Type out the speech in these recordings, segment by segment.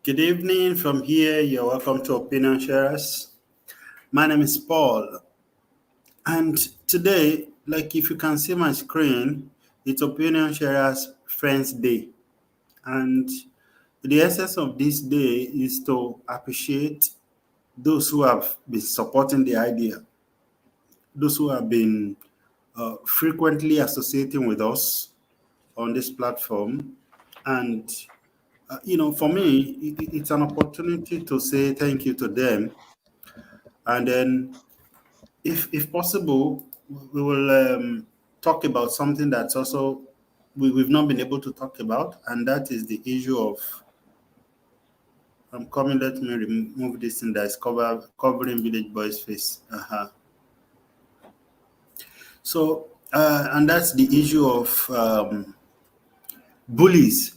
Good evening from here. You're welcome to Opinion Sharers. My name is Paul, and today, like if you can see my screen, it's Opinion Sharers Friends Day. And the essence of this day is to appreciate those who have been supporting the idea, those who have been frequently associating with us on this platform. And, for me, it's an opportunity to say thank you to them. And then if possible, we will talk about something that's also we've not been able to talk about, and that is the issue of. I'm coming. Let me remove this thing that is covering Village Boy's face. And that's the issue of bullies.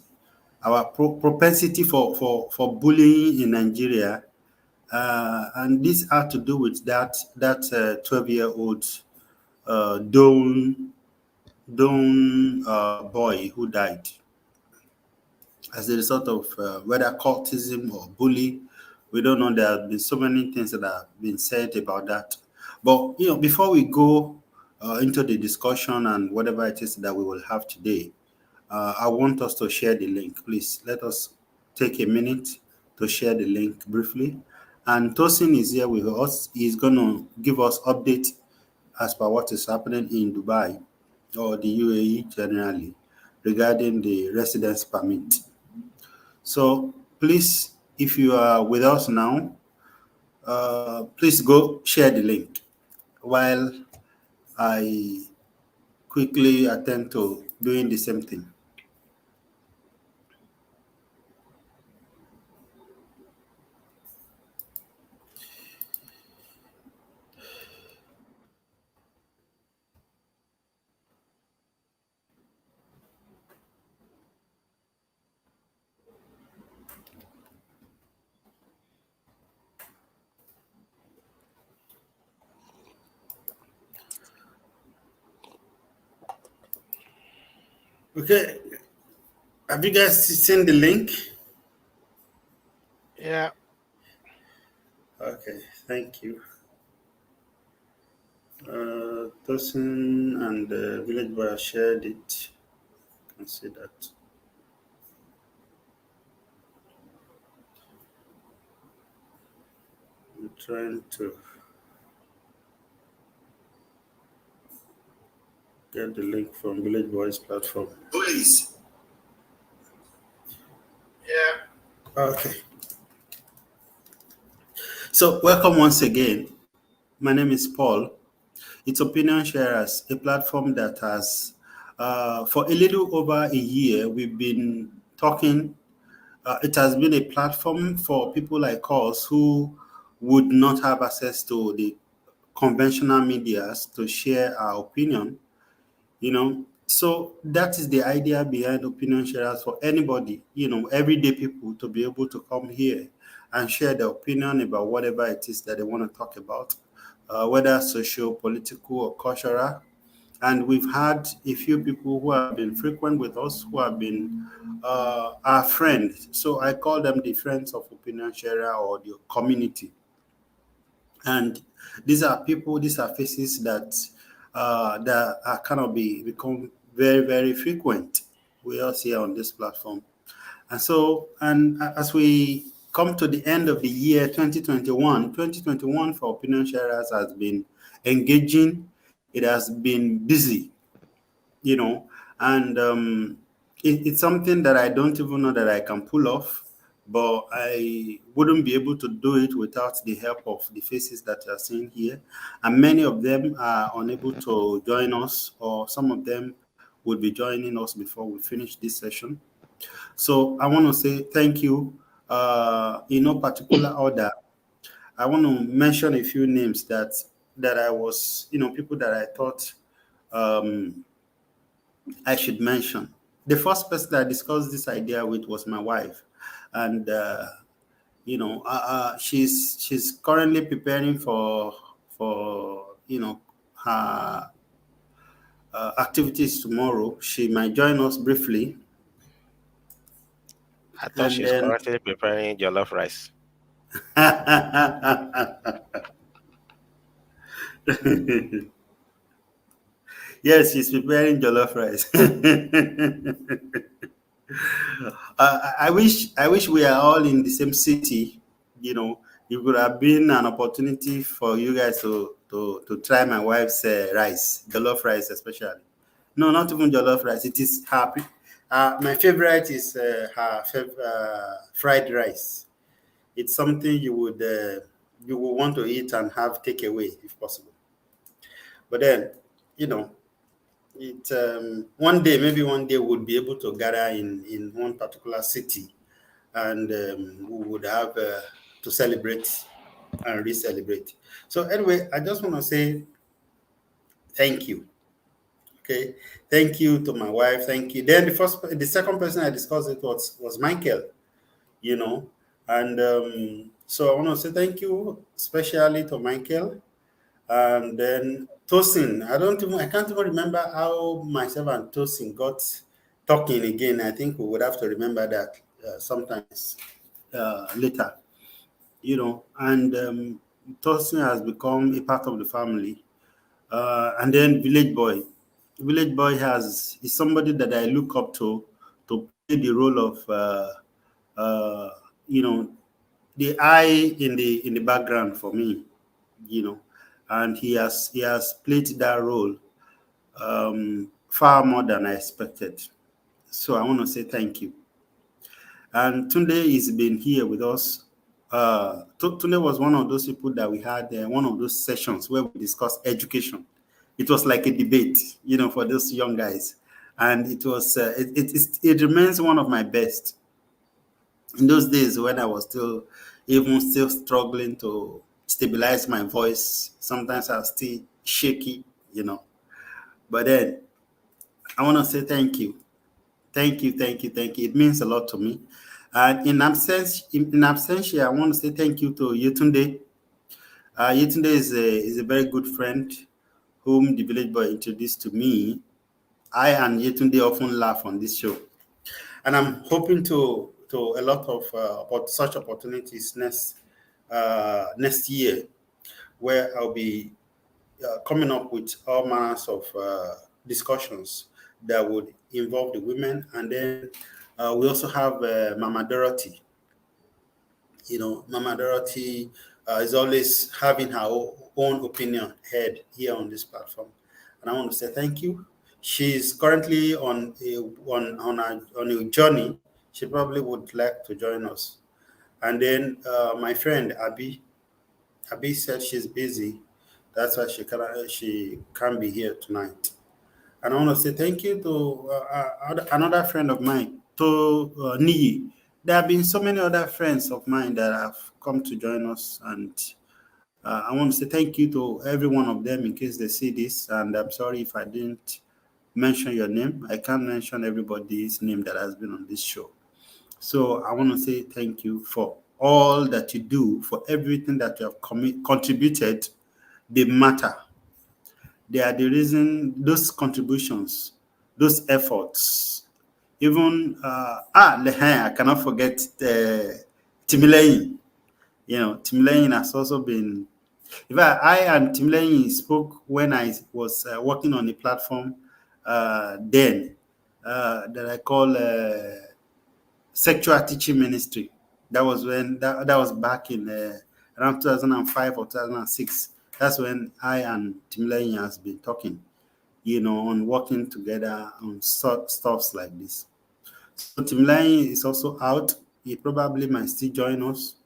Our propensity for bullying in Nigeria, and this had to do with that 12-year-old Don boy who died as a result of whether cultism or bully. We don't know. There have been so many things that have been said about that. But before we go into the discussion and whatever it is that we will have today, I want us to share the link. Please let us take a minute to share the link briefly. And Tosin is here with us. He's going to give us update as per what is happening in Dubai or the UAE generally regarding the residence permit. So please, if you are with us now, please go share the link while I quickly attend to doing the same thing. Okay, have you guys seen the link? Yeah, Okay, thank you. Tosin and Village Boy shared it. You can see that. I'm trying to get the link from Village Boys platform. Please. yeah. Okay. So, welcome once again. My name is Paul. It's Opinion Sharers, a platform that has, for a little over a year, we've been talking. It has been a platform for people like us who would not have access to the conventional medias to share our opinion. So that is the idea behind Opinion Sharers, for anybody, everyday people to be able to come here and share their opinion about whatever it is that they want to talk about, whether social, political, or cultural. And we've had a few people who have been frequent with us, who have been our friends. So I call them the friends of Opinion Sharer or the community. And these are faces that are kind of become very, very frequent with us here on this platform. And as we come to the end of the year 2021 for Opinion Sharers has been engaging. It has been busy, you know, and it's something that I don't even know that I can pull off, but I wouldn't be able to do it without the help of the faces that you are seeing here. And many of them are unable to join us, or some of them will be joining us before we finish this session. So I want to say thank you. In no particular order, I want to mention a few names that I was, people that I thought um, I should mention. The first person I discussed this idea with was my wife, and she's currently preparing for her activities tomorrow. She might join us briefly. I thought and she's then currently preparing jollof rice. yes, she's preparing jollof rice. I wish we are all in the same city. You know, it would have been an opportunity for you guys to try my wife's rice, jollof rice especially. No, not even jollof rice. It is her. My favorite is fried rice. It's something you would want to eat and have takeaway if possible. But then, you know, it one day, maybe one day, we'll be able to gather in one particular city, and we would have to celebrate and re-celebrate. So anyway, I just want to say thank you. Okay, thank you to my wife. Thank you. Then the second person I discussed it was Michael. You know, and so I want to say thank you, especially to Michael. And then Tosin, I can't even remember how myself and Tosin got talking again. I think we would have to remember that sometimes later, you know. And Tosin has become a part of the family. And then Village Boy is somebody that I look up to play the role of, uh, you know, the eye in the background for me, you know, and he has played that role far more than I expected. So I want to say thank you. And Tunde has been here with us. Tunde was one of those people that we had one of those sessions where we discussed education. It was like a debate, you know, for those young guys, and it remains one of my best in those days when I was still struggling to stabilize my voice. Sometimes I was still shaky, you know. But then I want to say thank you. Thank you, thank you, thank you. It means a lot to me. And in absentia, I want to say thank you to Yetunde. Yetunde is a very good friend whom the village boy introduced to me. I and Yetunde often laugh on this show, and I'm hoping to a lot of about such opportunities next year, where I'll be coming up with all manners of discussions that would involve the women. And then we also have Mama Dorothy. You know, Mama Dorothy is always having her own opinion heard here on this platform. And I want to say thank you. She's currently on a journey. She probably would like to join us. And then my friend Abby said she's busy. That's why she can't be here tonight. And I want to say thank you to another friend of mine, to Niyi. There have been so many other friends of mine that have come to join us, and I want to say thank you to every one of them in case they see this. And I'm sorry if I didn't mention your name. I can't mention everybody's name that has been on this show. So I want to say thank you for all that you do, for everything that you have contributed. They matter. They are the reason those contributions, those efforts, even I cannot forget Timileyin. You know, Timileyin has also been. In fact, I and Timileyin spoke when I was working on a platform then that I call Sexual Teaching Ministry. That was back in around 2005 or 2006. That's when I and Timileyin has been talking, you know, on working together on stuffs like this. So Tim Line is also out. He probably might still join us.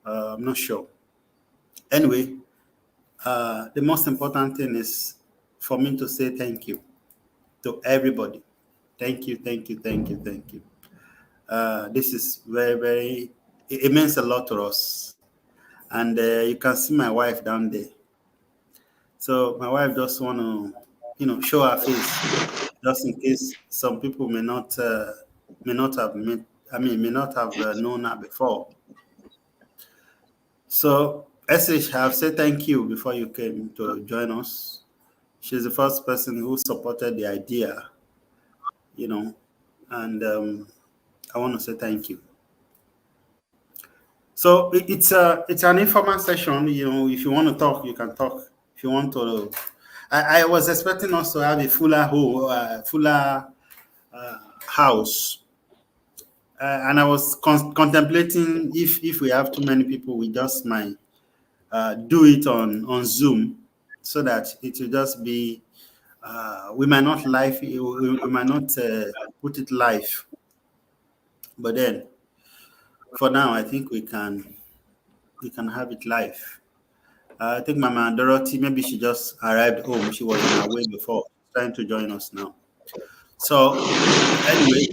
I'm not sure. Anyway, the most important thing is for me to say thank you to everybody. Thank you, thank you, thank you, thank you. This is very, it means a lot to us. And you can see my wife down there. So my wife just want to, you know, show her face, just in case some people may not have met. I mean, may not have known her before. So SH have said thank you before you came to join us. She's the first person who supported the idea, you know, and I want to say thank you. So it's an informal session. You know, if you want to talk, you can talk. If you want to, I was expecting us to have a fuller house, and I was contemplating if we have too many people, we just might do it on Zoom, so that it will just be we might not we might not put it live, but then for now I think we can have it live. I think Mama Dorothy, maybe she just arrived home. She was on her way before, trying to join us now. So, anyway,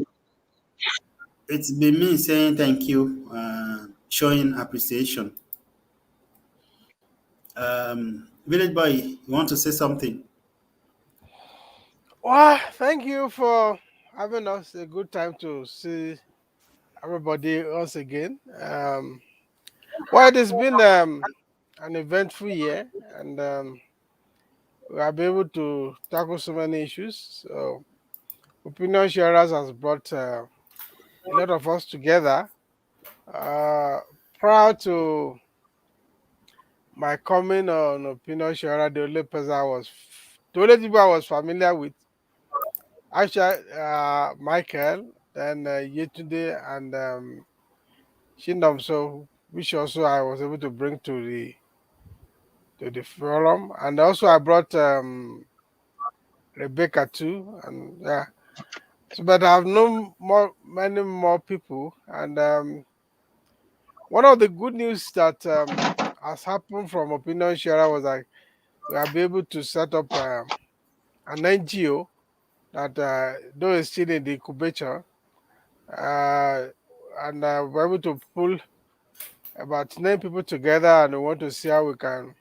it's been me saying thank you, showing appreciation. Village boy, you want to say something? Well, thank you for having us a good time to see everybody once again. Well, it has been an eventful year, and we have been able to tackle so many issues. So, Opinion Sharers has brought a lot of us together. Uh, Prior to my coming on Opinion Sharer, the only people I was familiar with, actually, Michael, then Yetunde, and Shindam. So, which also I was able to bring to the forum, and also I brought Rebecca too, and yeah. So, but I've known many more people, and one of the good news that has happened from Opinion Sharer was like we are able to set up an NGO that though it's still in the incubator, uh, and we're able to pull about 9 people together, and we want to see how we can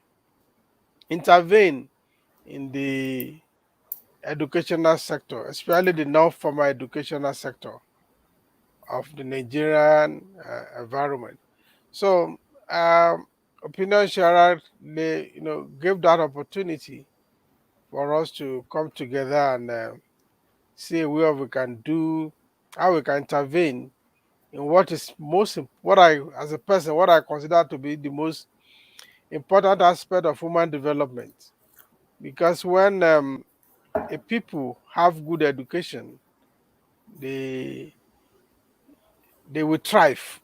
intervene in the educational sector, especially the non-formal educational sector of the Nigerian environment. So, um, Opinion Sharer, they gave that opportunity for us to come together and see what we can do, how we can intervene in what is what I, as a person, what I consider to be the most important aspect of human development. Because when a people have good education, they they will thrive,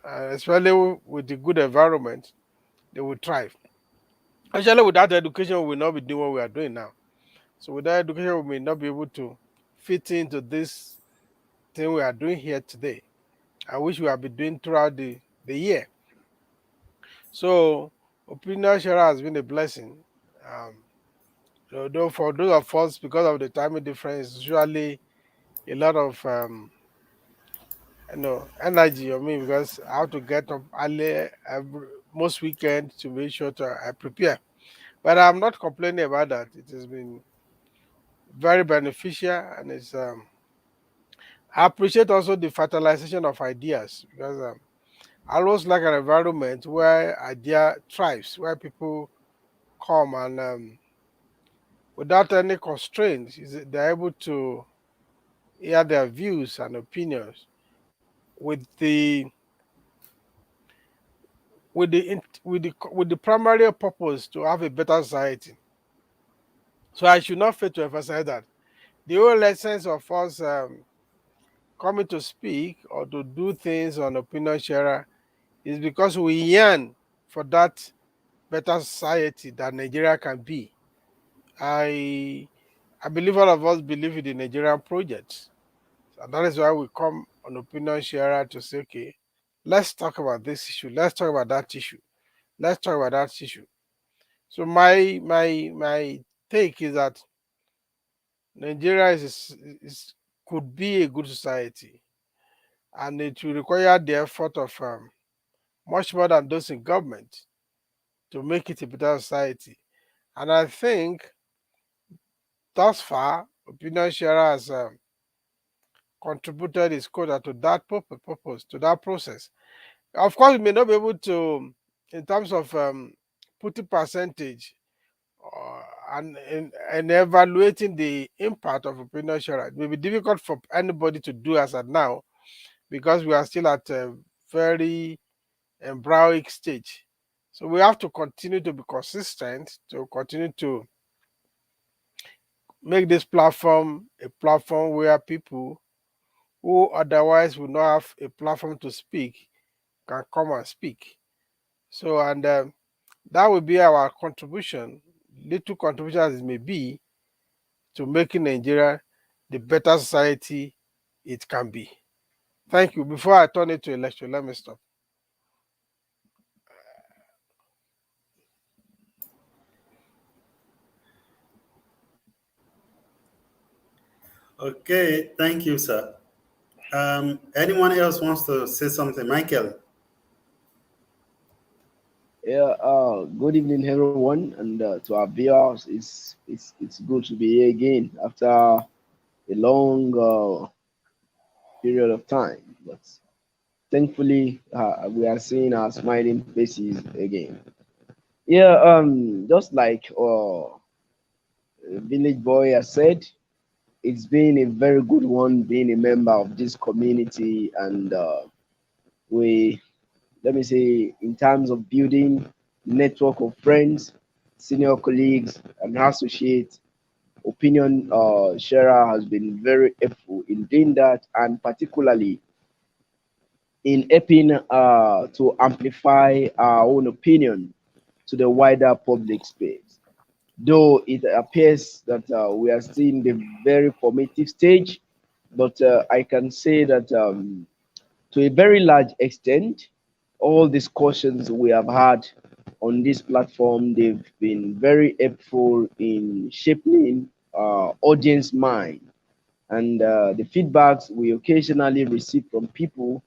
especially with the good environment. They will thrive. Actually, without education, we will not be doing what we are doing now. So without education, we may not be able to fit into this thing we are doing here today. I wish we have been doing throughout the year. So opinion sharing has been a blessing. Um, Though for those of us, because of the timing difference, it's usually a lot of energy on me because I have to get up early most weekends to make sure to I prepare. But I'm not complaining about that. It has been very beneficial, and it's I appreciate also the fertilization of ideas because I always like an environment where idea thrives, where people come and without any constraints, they're able to hear their views and opinions with with the primary purpose to have a better society. So I should not fail to emphasize that the whole essence of us coming to speak or to do things on opinion sharer is because we yearn for that better society that Nigeria can be. I I believe all of us believe in the Nigerian project. And that is why we come on opinion sharer to say, okay, let's talk about this issue, let's talk about that issue, let's talk about that issue. So my take is that Nigeria is could be a good society, and it will require the effort of much more than those in government to make it a better society. And I think thus far, opinion sharer has contributed his quota to that purpose, to that process. Of course, we may not be able to, in terms of putting percentage and evaluating the impact of opinion sharing. It may be difficult for anybody to do as at now because we are still at a very embryonic stage. So we have to continue to be consistent, to continue to make this platform a platform where people who otherwise would not have a platform to speak can come and speak. So, and that will be our contribution, little contribution as it may be, to making Nigeria the better society it can be. Thank you. Before I turn it to a lecture, let me stop. Okay, thank you, sir. Anyone else wants to say something? Michael? Yeah, good evening, everyone, and to our viewers. It's good to be here again after a long period of time. But thankfully, we are seeing our smiling faces again. Yeah, just like Village Boy has said, it's been a very good one being a member of this community, and we let me say, in terms of building network of friends, senior colleagues, and associates, opinion sharer has been very helpful in doing that, and particularly in helping to amplify our own opinion to the wider public space. Though it appears that we are still in the very formative stage, but I can say that to a very large extent, all discussions we have had on this platform, they've been very helpful in shaping audience mind. And the feedbacks we occasionally receive from people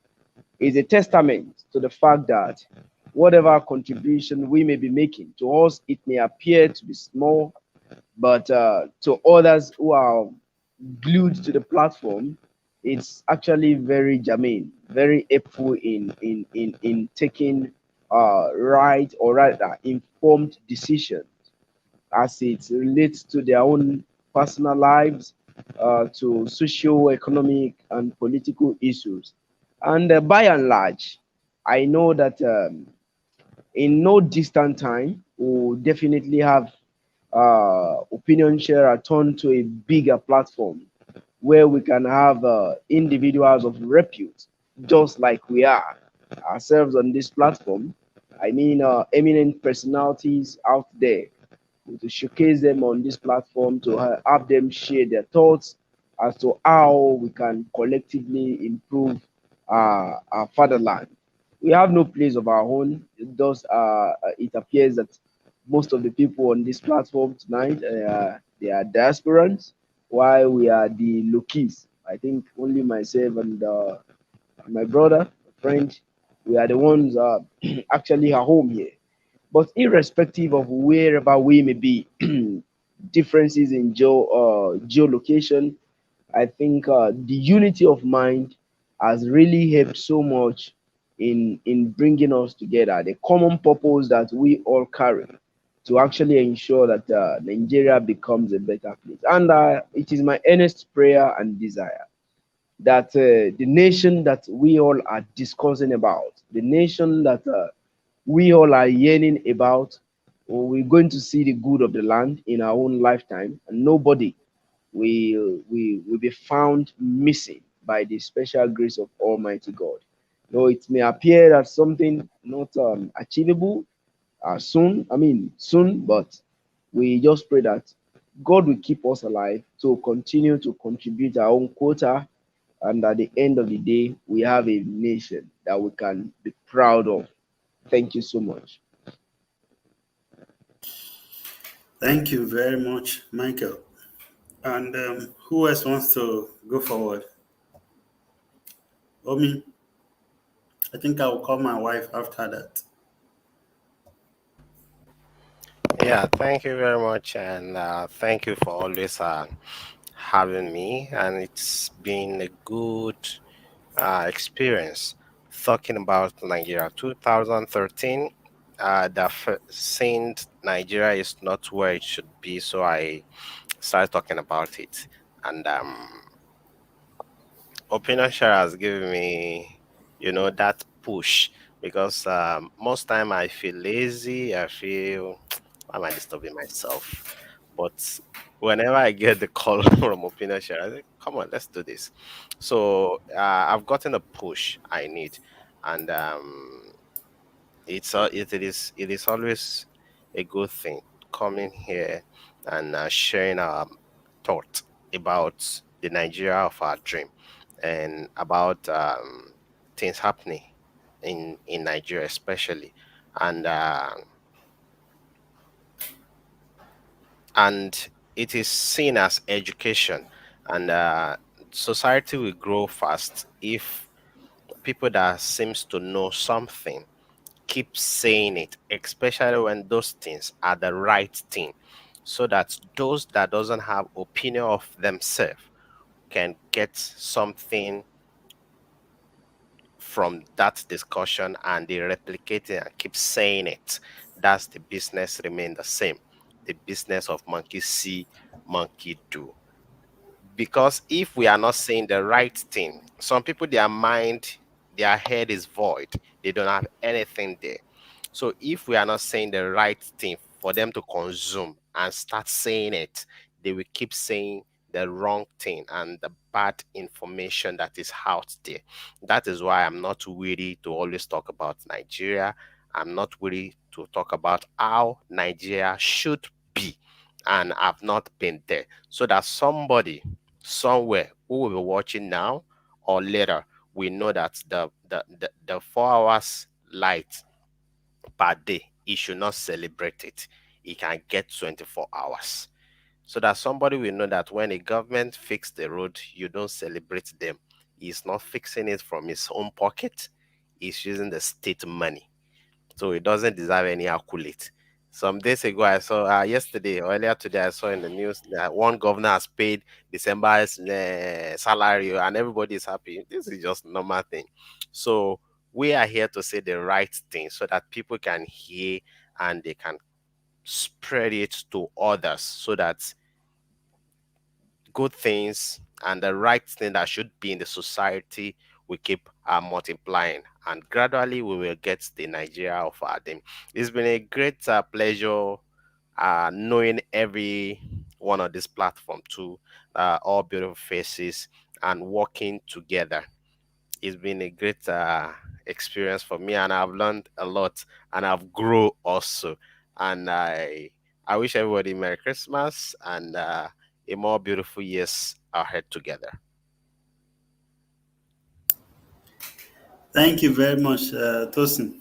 is a testament to the fact that whatever contribution we may be making to us, it may appear to be small, but to others who are glued to the platform, it's actually very germane, very helpful in taking right or rather informed decisions as it relates to their own personal lives, to socio-economic and political issues. And by and large, I know that in no distant time, we'll definitely have opinion share turned to a bigger platform where we can have individuals of repute, just like we are ourselves on this platform. I mean, eminent personalities out there to showcase them on this platform to have them share their thoughts as to how we can collectively improve our fatherland. We have no place of our own. It appears that most of the people on this platform tonight they are diasporans, while we are the locals. I think only myself and my brother, friend, we are the ones actually at home here. But irrespective of wherever we may be, differences in geolocation, I think the unity of mind has really helped so much in bringing us together. The common purpose that we all carry to actually ensure that Nigeria becomes a better place. And it is my earnest prayer and desire that the nation that we all are discussing about, the nation that we all are yearning about, we're going to see the good of the land in our own lifetime, and nobody will be found missing by the special grace of Almighty God. Though it may appear that something not achievable soon, I mean soon, but we just pray that God will keep us alive to continue to contribute our own quota, and at the end of the day, we have a nation that we can be proud of. Thank you so much. Thank you very much, Michael. And who else wants to go forward? Omi, I think I will call my wife after that. Yeah, thank you very much, and thank you for always having me. And it's been a good experience talking about Nigeria 2013. Saying Nigeria is not where it should be, so I started talking about it. And Opinion Share has given me, that push because most time I feel lazy. I feel why am I disturbing myself? But whenever I get the call from opinion share, I say, come on, let's do this. So I've gotten a push I need, and it is always a good thing coming here and sharing our thought about the Nigeria of our dream and about things happening in Nigeria especially, and and it is seen as education, and society will grow fast if people that seems to know something keep saying it, especially when those things are the right thing, so that those that doesn't have opinion of themselves can get something from that discussion and they replicate it and keep saying it. That's the business remain the same. The business of monkey see, monkey do. Because if we are not saying the right thing, some people, their mind, their head is void. They don't have anything there. So if we are not saying the right thing for them to consume and start saying it, they will keep saying the wrong thing and the bad information that is out there. That is why I'm not weary to always talk about Nigeria. I'm not weary to talk about how Nigeria should be. And I've not been there. So that somebody somewhere who will be watching now or later, we know that the 4 hours light per day, he should not celebrate it. He can get 24 hours. So that somebody will know that when a government fix the road, you don't celebrate them. He's not fixing it from his own pocket. He's using the state money. So it doesn't deserve any accolade. Some days ago, I saw yesterday or earlier today, I saw in the news that one governor has paid December's salary and everybody is happy. This is just normal thing. So we are here to say the right thing so that people can hear and they can spread it to others so that good things and the right thing that should be in the society will keep multiplying, and gradually we will get the Nigeria of our dream. It's been a great pleasure knowing every one of this platform too, all beautiful faces and working together. It's been a great experience for me, and I've learned a lot, and I've grown also. And I wish everybody Merry Christmas and a more beautiful years ahead together. Thank you very much, Tosin.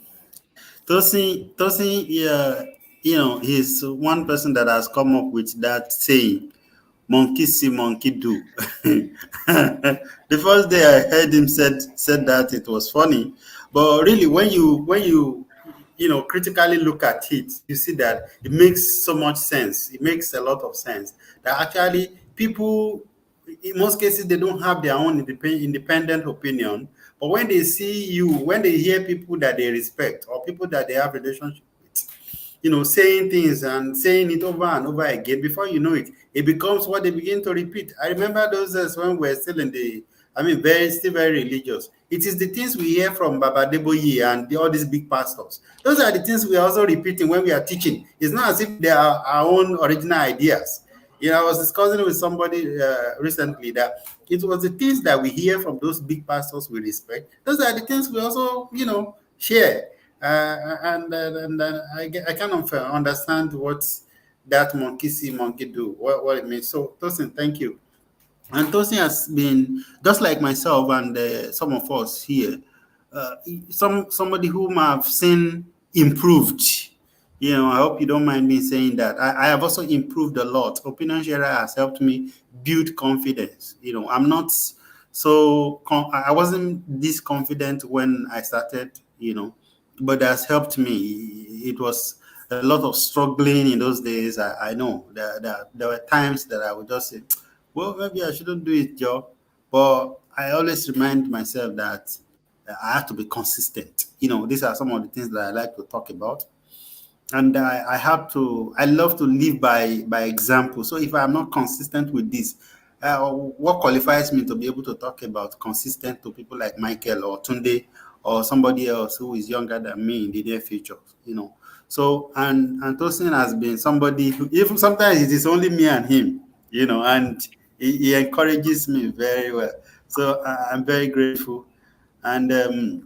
Tosin, yeah, he's one person that has come up with that saying, "Monkey see, monkey do." The first day I heard him said that, it was funny, but really, when you critically look at it, you see that it makes so much sense. It makes a lot of sense that actually people, in most cases, they don't have their own independent opinion. But when they see you, when they hear people that they respect or people that they have relationship with, saying things and saying it over and over again, before you know it, it becomes what they begin to repeat. I remember those days when we were still still very religious. It is the things we hear from Baba Deboye and all these big pastors. Those are the things we are also repeating when we are teaching. It's not as if they are our own original ideas. I was discussing with somebody recently that it was the things that we hear from those big pastors we respect. Those are the things we also, share. I kind of understand what that monkey see, monkey do, what it means. So, Tosin, thank you. And Tosin has been, just like myself and some of us here, uh, somebody whom I've seen improved. I hope you don't mind me saying that. I have also improved a lot. Opinion Sharer has helped me build confidence. I'm not I wasn't this confident when I started, but that's helped me. It was a lot of struggling in those days. I know there were times that I would just say, well, maybe I shouldn't do it, Joe. But I always remind myself that I have to be consistent. These are some of the things that I like to talk about. And I love to live by example. So if I'm not consistent with this, what qualifies me to be able to talk about consistent to people like Michael or Tunde or somebody else who is younger than me in the near future, you know. So and Tosin has been somebody who, even sometimes it is only me and him, you know, and he encourages me very well. So I'm very grateful. And I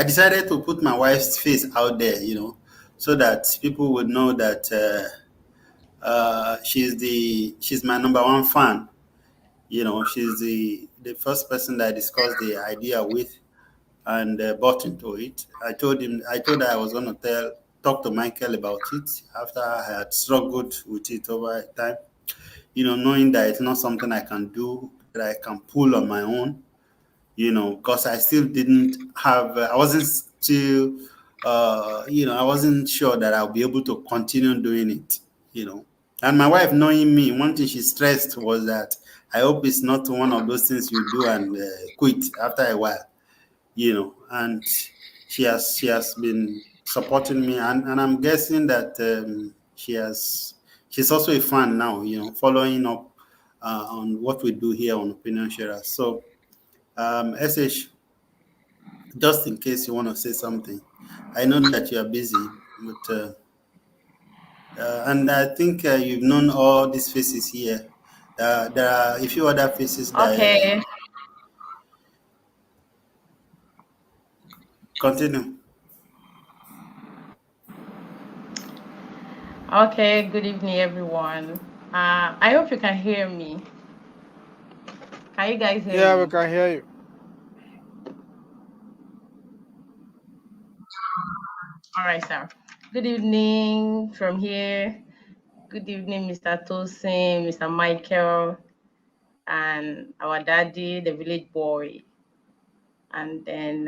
decided to put my wife's face out there, you know, so that people would know that she's my number one fan. You know, she's the first person that I discussed the idea with and bought into it. I told her I was going to talk to Michael about it after I had struggled with it over time. You know, knowing that it's not something I can do, that I can pull on my own, you know, because I still didn't have, I wasn't still, you know, I wasn't sure that I'll be able to continue doing it, you know. And my wife, knowing me, one thing she stressed was that I hope it's not one of those things you do and quit after a while, you know. And she has been supporting me, and I'm guessing that she's also a fan now, you know, following up on what we do here on Opinion Sharers. So SH, just in case you want to say something. I know that you are busy, but and I think you've known all these faces here. There are a few other faces that Okay, continue. okay. Good evening, everyone. I hope you can hear me. Can you guys hear Yeah, we me? can hear you. All right, sir. Good evening from here. Good evening, Mr. Tosin, Mr. Michael, and our daddy, the village boy, and then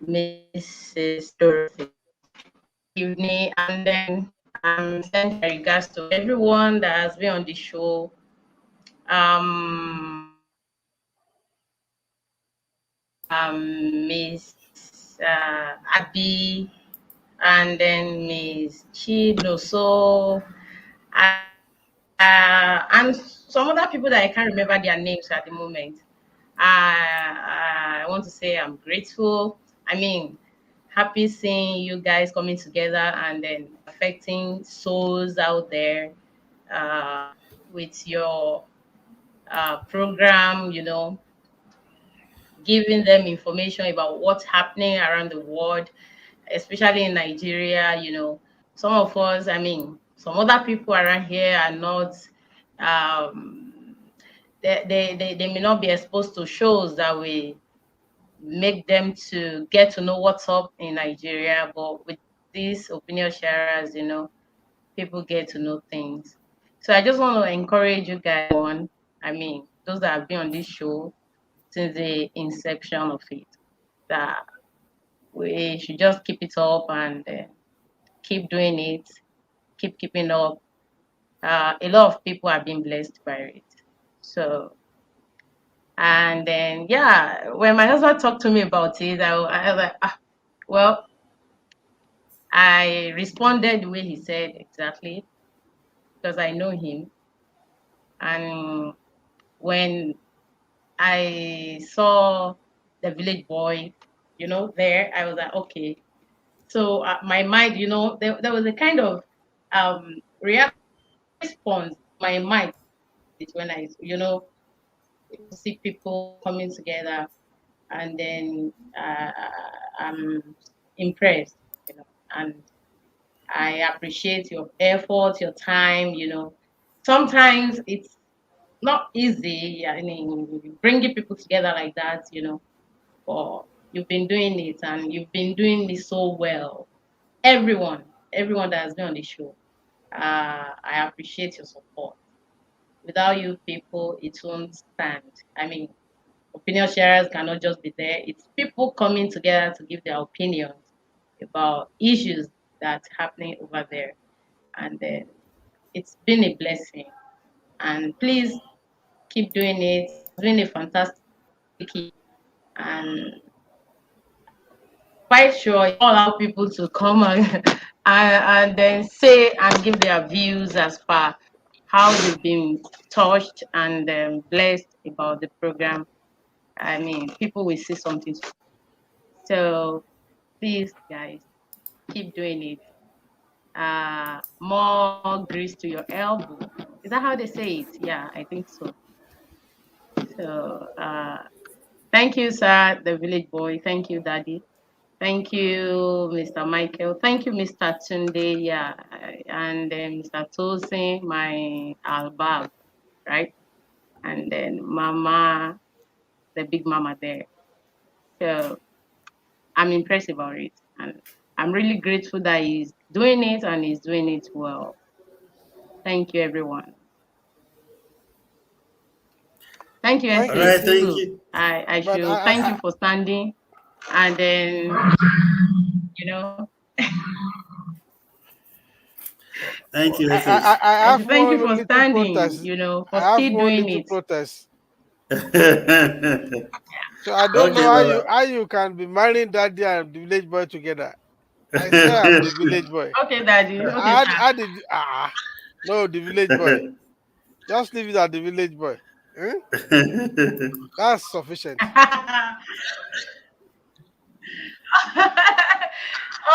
Mrs. Dorothy. Good evening, and then send my regards to everyone that has been on the show. Miss Abby, and then Miss Chinoso, and some other people that I can't remember their names at the moment. I want to say I'm grateful. I mean, happy seeing you guys coming together and then affecting souls out there uh, with your program, you know, giving them information about what's happening around the world, especially in Nigeria. You know, some of us, I mean, some other people around here are not, um, they may not be exposed to shows that we make them to get to know what's up in Nigeria. But with these opinion sharers, you know, people get to know things. So I just want to encourage you guys on, I mean, those that have been on this show since the inception of it, that we should just keep it up and keep doing it, keep keeping up. A lot of people have been blessed by it. So, and then, yeah, when my husband talked to me about it, I was like, well, I responded the way he said exactly because I know him. And when I saw the village boy, you know, there, I was like, okay. So my mind, you know, there was a kind of reaction response. My mind is when I, you know, see people coming together, and then I'm impressed, you know, and I appreciate your effort, your time, you know. Sometimes it's not easy, I mean, bringing people together like that, you know, but you've been doing it and you've been doing it so well. Everyone that has been on the show, I appreciate your support. Without you people, it won't stand. I mean, opinion sharers cannot just be there. It's people coming together to give their opinions about issues that's happening over there. And it's been a blessing. And please keep doing it. It's been a fantastic year. And quite sure you allow people to come and then say and give their views as far how they've been touched and blessed about the program. I mean, people will see something. So please, guys, keep doing it. More grease to your elbow. Is that how they say it? Yeah, I think so. So thank you, sir, the village boy. Thank you, Daddy. Thank you, Mr. Michael. Thank you, Mr. Tunde. Yeah, and then Mr. Tosin, my albab, right? And then Mama, the big mama there. So I'm impressed about it, and I'm really grateful that he's doing it and he's doing it well. Thank you, everyone. Thank you, Thank All you. right, SH thank too. you. I But should thank you for standing, and then you know, Thank you, SH. I I have should thank you one for little standing, protest. for I have still one doing little it. protest. Okay, So I don't know Baba. how you can be marrying daddy and the village boy together. I say I'm the village boy. Okay, Daddy. Okay, sir. How did you, no, the village boy. Just leave it at the village boy. Eh? That's sufficient.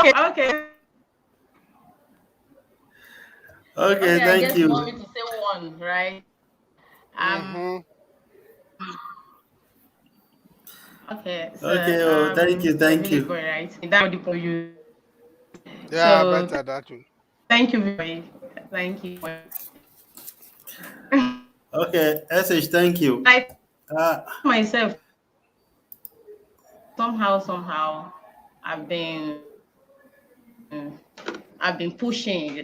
Okay. Okay, Okay, I thank guess you want me you. to say one, right? Mm-hmm. Okay, Okay, so oh, the thank village you. boy, right? That would for you. Yeah, So better that way. thank you, very thank you. Okay, SH, thank you. I Uh, myself somehow I've been I've been pushing,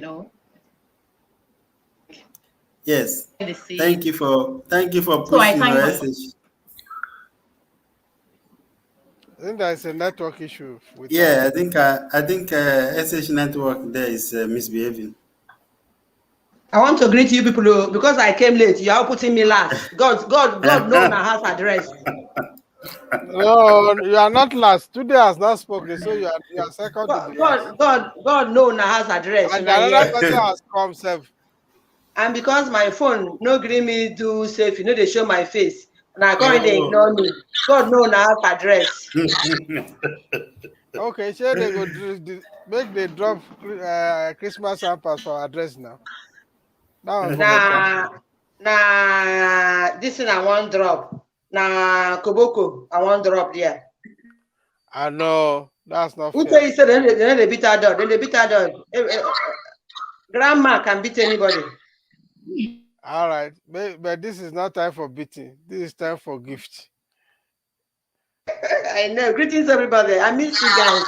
yes, the seed. thank you for So I pushing, thank oh, God. SH. I think there's a network issue with Yeah, I think SH network there is misbehaving. I want to greet you people because I came late. You are putting me last. God know my house address. No, you are not last. Today has not spoken, so you are second to the last. God know my house address. And Una another here. person has come self. And because my phone no gree me do safe, they show my face. And I can't they Oh. ignore me. God know my house address. Okay, sure they go make the drop Christmas hampers for address now. That one for better. Nah, this thing I want drop. Nah, Koboko, I want drop there. I know that's not Who tell fair. you say they beat our dog? They beat our dog. Grandma can beat anybody. All right, but this is not time for beating. This is time for gift. I know. Greetings, everybody. I miss you guys.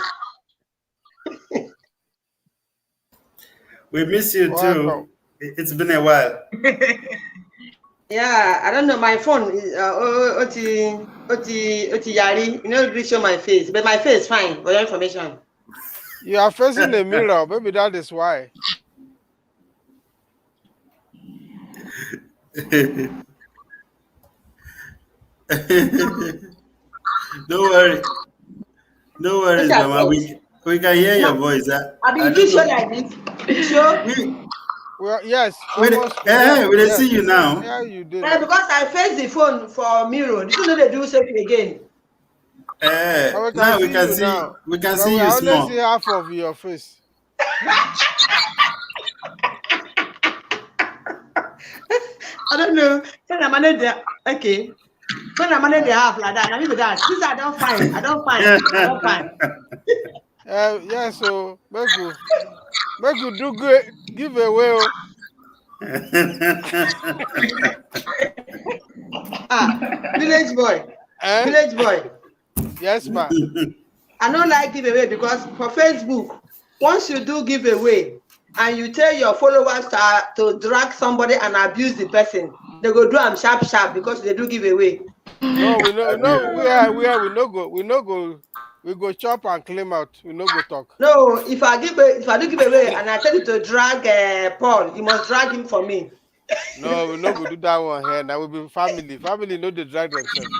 We miss you Welcome. too. It's been a while. Yeah, I don't know. My phone is oti yari. Really show my face, but my face fine for your information. You are facing a mirror. Maybe that is why. Don't worry. No Look worries, at Mama. that. We can hear your No, voice. I I mean, don't you show know. like this. You show. We Well, yes, we almost. Yes, we yes. see you now. Yeah, you did now. Because I face the phone for mirror. This is not they do safety again. But we can Now see you now. we can But see we you only see small. half of your face. I don't know. When I manage the okay. When I manage the half like that, I mean that. This I don't find. I don't find. I don't find. Yeah, so make you do good give away. Oh. Village boy. Eh? Village boy. Yes, ma. I don't like giveaway because for Facebook, once you do giveaway and you tell your followers to drag somebody and abuse the person, they go do them sharp because they do giveaway. No, we know we go chop and claim out. We no go talk. No, if I do giveaway and I tell you to drag Paul, you must drag him for me. No, we no go do that one here. Now we be family. Family know they drag themselves.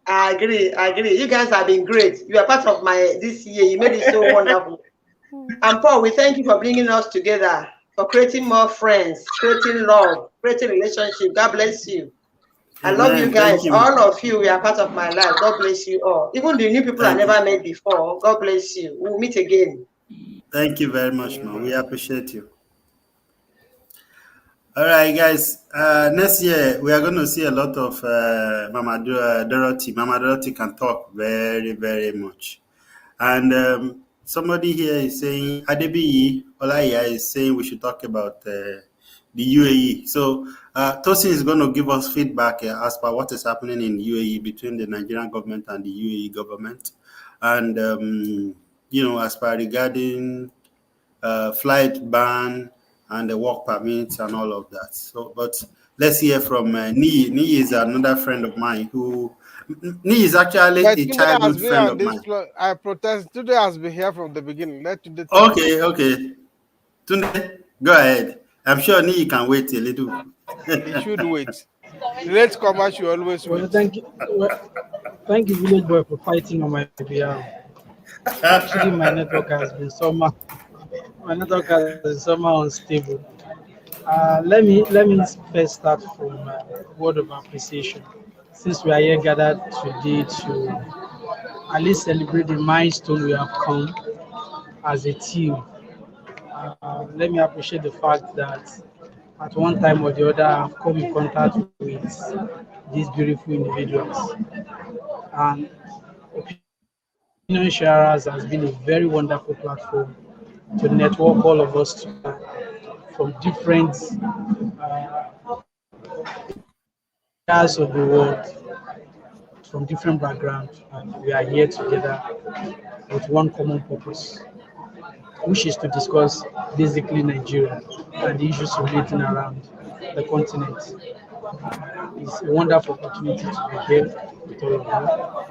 I agree. You guys have been great. You are part of my this year. You made it so wonderful. And Paul, we thank you for bringing us together, for creating more friends, creating love, creating relationship. God bless you. I love you Amen. Thank guys. you. All of you, we are part of my life. God bless you all. Even the new people I Thank you. never met before. God bless you. We'll meet again. Thank you very much, man. We Amen. appreciate you. All right, guys. Next year we are going to see a lot of Dorothy. Mama Dorothy can talk very, very much. And somebody here is saying, Adebiyi Olaya is saying we should talk about the UAE. So Tosin is going to give us feedback as per what is happening in UAE between the Nigerian government and the UAE government. And, as per regarding flight ban and the work permits and all of that. So, but let's hear from Ni. Ni is another friend of mine who, Ni is actually But a today has childhood been friend on of this mine. I protest. Today has been here from the beginning. Let today talk. Okay, okay. Tunde, go ahead. I'm sure Ni can wait a little. He should wait. The late comer should always Well, wait. thank you, Village Boy, for fighting on my behalf. Actually, my network has been somehow unstable. Let me first start from a word of appreciation. Since we are here gathered today to at least celebrate the milestone we have come as a team, let me appreciate the fact that at one time or the other I've come in contact with these beautiful individuals. And Opinion Sharers has been a very wonderful platform to network all of us together from different areas of the world, from different backgrounds, and we are here together with one common purpose, which is to discuss basically Nigeria and the issues relating around the continent. It's a wonderful opportunity to be here with all of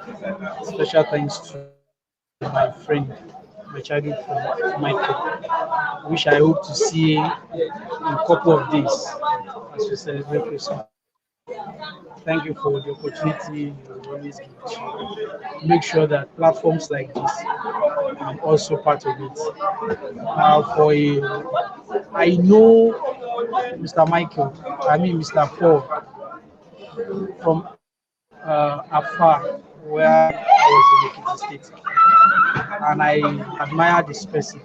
you. Special thanks to my friend, my childhood friend, Michael, which I hope to see in a couple of days as we celebrate Christmas. Thank you for the opportunity you always give to make sure that platforms like this, I'm also part of it. I know Mr. Michael, Mr. Paul, from afar, where I was in Ekiti State, and I admire this person,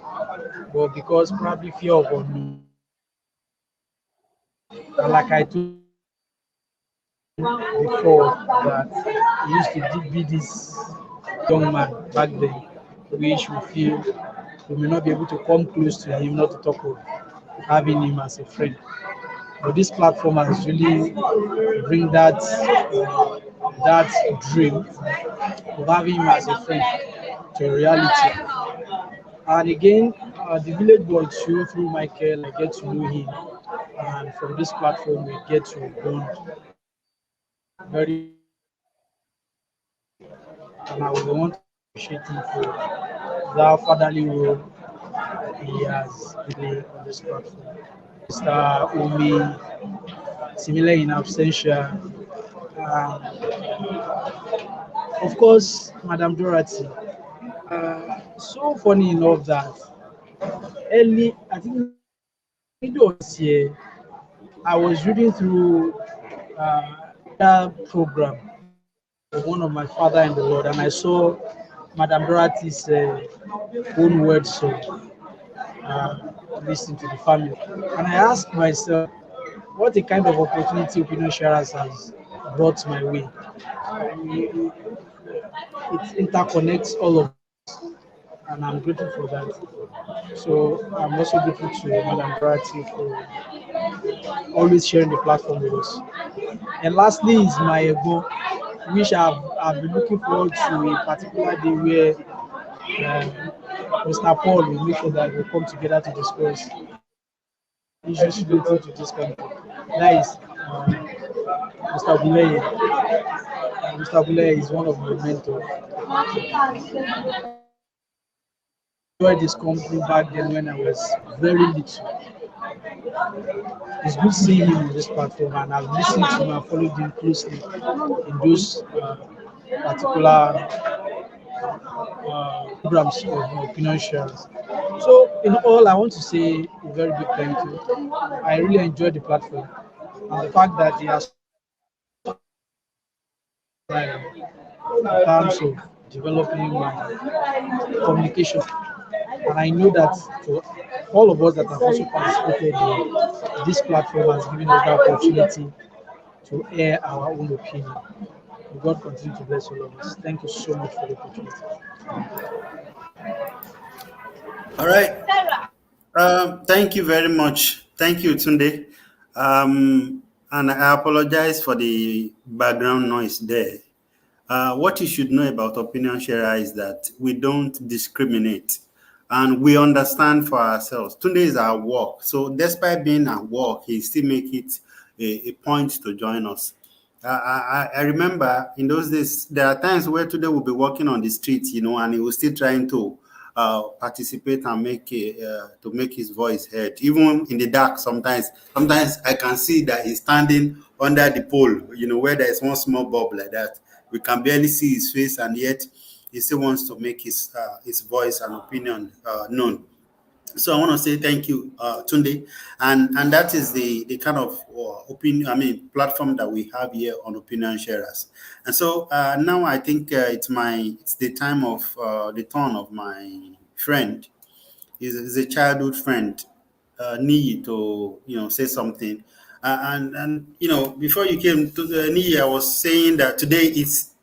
but because probably fear of unknown, and like I told before, that he used to be this young man back then, which we feel we may not be able to come close to him, not to talk of having him as a friend. But this platform has really bring that dream of having him as a friend to reality. And again, the village boy too, through Michael, I get to know him, and from this platform we get to bond very, and I would want to appreciate him for that fatherly role he has played on this platform. Mr. Umi, similar in absentia, of course, Madam Dorothy. So funny enough that I think middle of this year, I was reading through that program of one of my father in the Lord, and I saw Madam Dorothy's own words song, listening to the family. And I asked myself, what a kind of opportunity Opinion Sharers has brought my way. It interconnects all of us, and I'm grateful for that. So I'm also grateful to Madam Dorothy for always sharing the platform with us. And lastly is my ego, which I've been looking forward to a particular day where Mr. Paul will make sure that we come together to discuss issues related to this country. That is Mr. Buleye. Mr. Buleye is one of my mentors. I joined this company back then when I was very little. It's good seeing him on this platform, and I've listened to him and followed him closely in those particular programs of opinion shares. So, in all, I want to say a very big thank you. I really enjoyed the platform and the fact that he has in terms of developing my communication. And I know that to all of us that have also participated in this platform has given us that opportunity to air our own opinion. May God continue to bless all of us. Thank you so much for the opportunity. All right. Thank you very much. Thank you, Tunde. And I apologize for the background noise there. What you should know about Opinion Sharer is that we don't discriminate and we understand for ourselves. Tunde is our work. So despite being at work, he still make it a point to join us. I remember in those days, there are times where Tunde will be walking on the street, and he was still trying to participate and to make his voice heard, even in the dark. Sometimes I can see that he's standing under the pole, where there is one small bulb like that. We can barely see his face, and yet he still wants to make his voice and opinion known. So I want to say thank you, Tunde, and that is the kind of platform that we have here on Opinion Sharers. And so now I think it's the turn of my friend. He's a childhood friend, Niyi, to say something. And before you came to Niyi, I was saying that today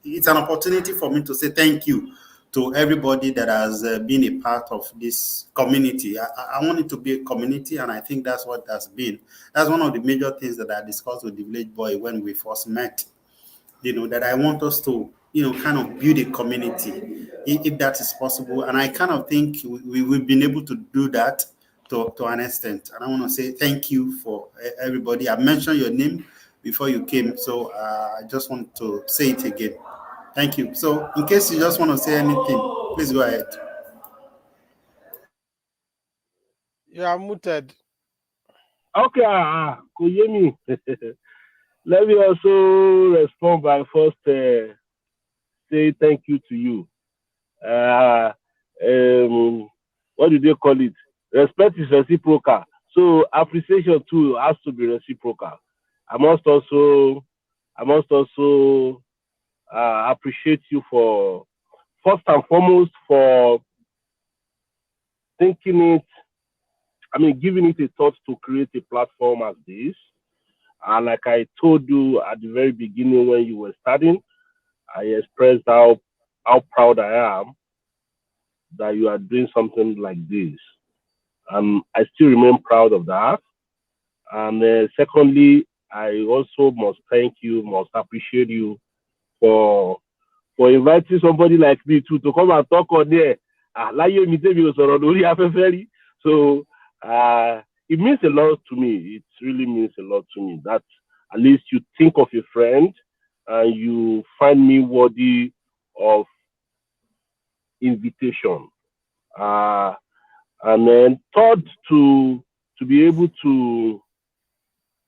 it's an opportunity for me to say thank you to everybody that has been a part of this community. I want it to be a community, and I think that's what that's been. That's one of the major things that I discussed with the village boy when we first met. That I want us to, kind of build a community, if that is possible. And I kind of think we've been able to do that to an extent. And I want to say thank you for everybody. I mentioned your name before you came, so I just want to say it again. Thank you. So in case you just want to say anything, please go ahead. You are muted. Okay, Kuyemi. Let me also respond by first say thank you to you. What do they call it? Respect is reciprocal. So appreciation too has to be reciprocal. I must also appreciate you for, first and foremost, for giving it a thought to create a platform as this. And like I told you at the very beginning when you were starting, I expressed how proud I am that you are doing something like this. And I still remain proud of that. And secondly, I also must appreciate you for inviting somebody like me to come and talk on there. So it means a lot to me. It really means a lot to me that at least you think of a friend and you find me worthy of invitation. And then third, to be able to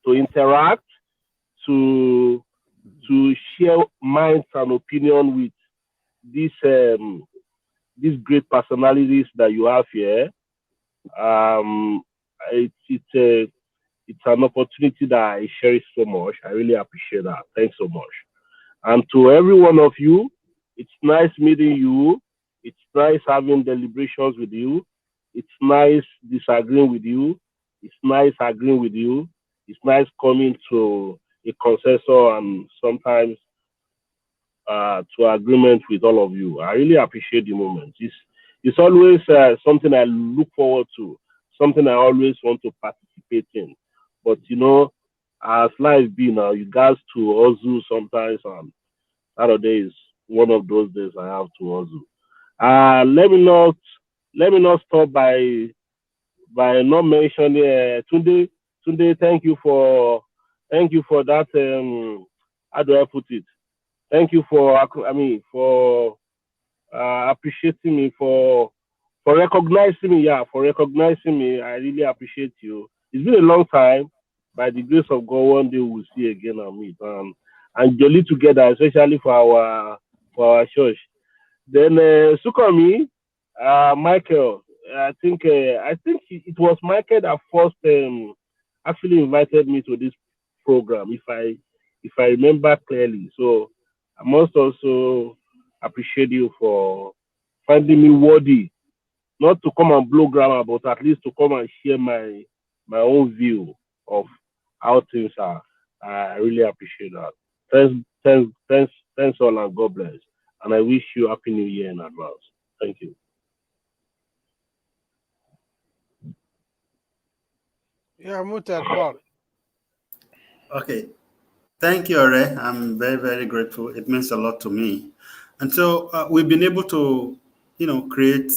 interact, to share minds and opinion with these great personalities that you have here. It's an opportunity that I cherish so much. I really appreciate that. Thanks so much. And to every one of you, it's nice meeting you. It's nice having deliberations with you. It's nice disagreeing with you. It's nice agreeing with you. It's nice coming to a consensus and sometimes to agreement with all of you. I really appreciate the moment. It's always something I look forward to, something I always want to participate in. But as life be now, you guys to hustle sometimes, and Saturday is one of those days I have to hustle. Let me not stop by not mentioning Tunde. Tunde, thank you for that. How do I put it? Thank you for appreciating me, for recognizing me. Yeah, for recognizing me. I really appreciate you. It's been a long time. By the grace of God, one day we'll see again and meet and jolly together, especially for our church. Then Sukomi, Michael. I think it was Michael that first actually invited me to this program, if I remember clearly. So I must also appreciate you for finding me worthy, not to come and blow grammar, but at least to come and share my own view of how things are. I really appreciate that. Thanks all, and God bless. And I wish you happy New Year in advance. Thank you. Yeah, muted, Paul. Okay. Thank you, Ore. I'm very, very grateful. It means a lot to me. And so we've been able to, create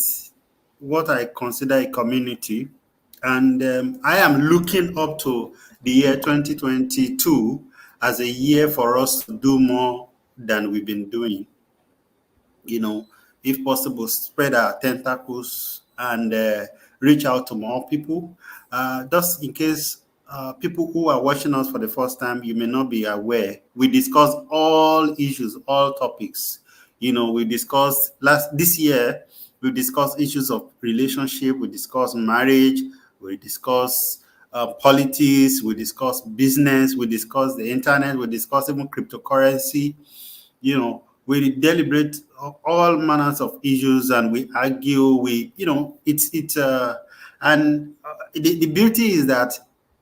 what I consider a community. And I am looking up to the year 2022 as a year for us to do more than we've been doing. If possible, spread our tentacles and reach out to more people. Just in case people who are watching us for the first time, you may not be aware, we discuss all issues, all topics. We discussed this year, we discussed issues of relationship, we discussed marriage, we discussed politics, we discussed business, we discussed the internet, we discussed even cryptocurrency. We deliberate all manners of issues and we argue. The beauty is that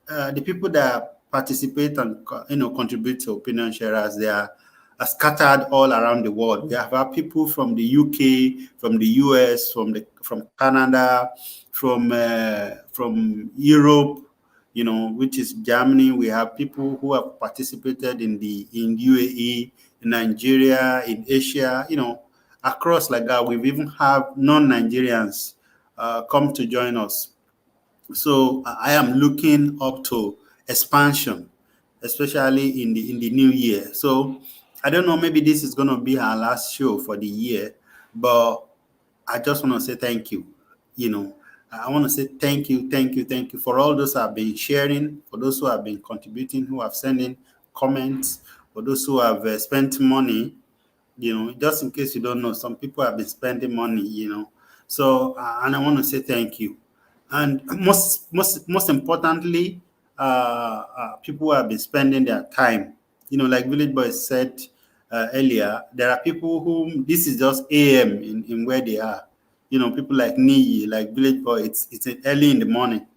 the people that participate and contribute to opinion sharers, they are scattered all around the world. We have our people from the UK, from the US, from Canada, from Europe, which is Germany. We have people who have participated in UAE, in Nigeria, in Asia, across like that. We've even have non-Nigerians come to join us. So I am looking up to expansion, especially in the new year. So I don't know, maybe this is going to be our last show for the year, but I just want to say thank you. I want to say thank you for all those who have been sharing, for those who have been contributing, who have sent in comments, for those who have spent money. Just in case you don't know, some people have been spending money. So and I want to say thank you. And most importantly, people who have been spending their time. Like Village Boy said earlier, there are people whom this is just AM in where they are. People like Niyi, like Village Boy, it's early in the morning.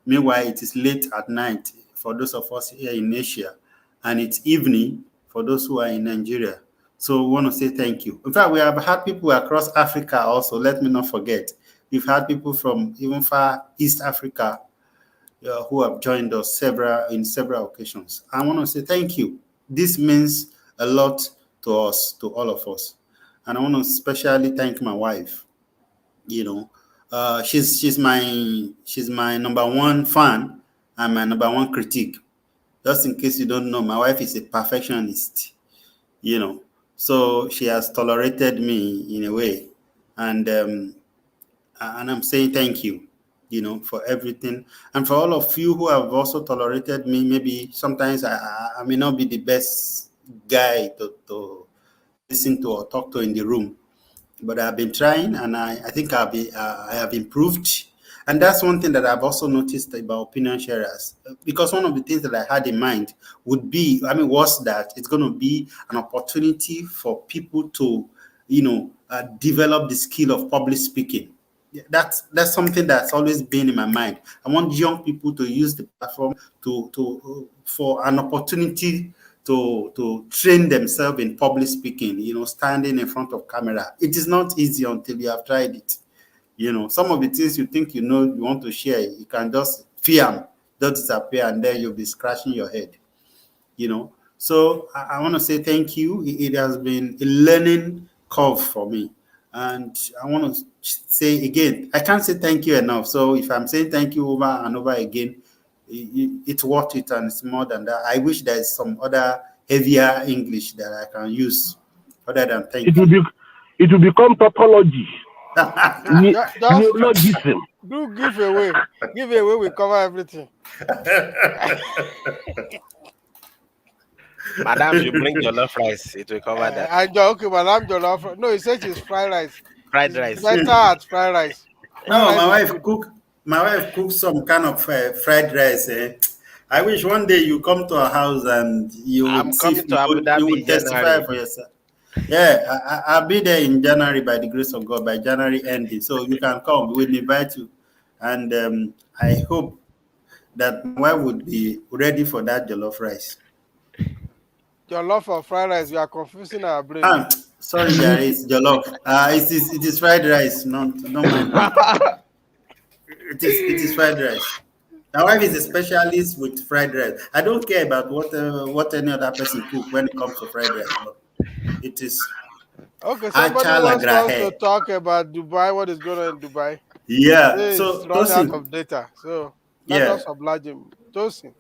Meanwhile, it is late at night for those of us here in Asia, and it's evening for those who are in Nigeria. So we want to say thank you. In fact, we have had people across Africa also. Let me not forget. We've had people from even far East Africa who have joined us in several occasions. I want to say thank you. This means a lot to us, to all of us. And I want to especially thank my wife. She's my number one fan and my number one critique. Just in case you don't know, my wife is a perfectionist. So she has tolerated me in a way, and I'm saying thank you, for everything, and for all of you who have also tolerated me. Maybe sometimes I may not be the best guy to listen to or talk to in the room, but I've been trying, and I think I have improved. And that's one thing that I've also noticed about opinion sharers, because one of the things that I had in mind was that it's going to be an opportunity for people to, develop the skill of public speaking. That's something that's always been in my mind. I want young people to use the platform for an opportunity to train themselves in public speaking, standing in front of camera. It is not easy until you have tried it. Some of the things you think you want to share, you can just film, just disappear, and then you'll be scratching your head. So I want to say thank you. It has been a learning curve for me. And I want to say again, I can't say thank you enough. So if I'm saying thank you over and over again, it's worth it, and it's more than that. I wish there's some other heavier English that I can use other than thank you. It will become tautology. Neologism. Do give away. Give away, we cover everything. Madam, you bring jollof rice, it will cover that. Okay, Madam jollof. No, he says it's fried rice. Fried rice. Better at fried rice. No, my wife cooks some kind of fried rice. I wish one day you come to our house and you I'm would see, coming to Abu you Dhabi would testify January. for yourself. Yeah, I'll be there in January by the grace of God, by January ending. So you can come. We'll invite you. And I hope that my wife would be ready for that jollof rice. Your love for fried rice, you are confusing our brain. Ah, sorry, Jerry, it's jollof. It is fried rice. No, don't mind me. It is fried rice. My wife is a specialist with fried rice. I don't care about what any other person cook when it comes to fried rice, but it is Okay, somebody acha la wants us to grahe. talk about Dubai. What is going on in Dubai? Yeah. Today is So running out Tosin, of data, so let yeah, us oblige him. Tosin,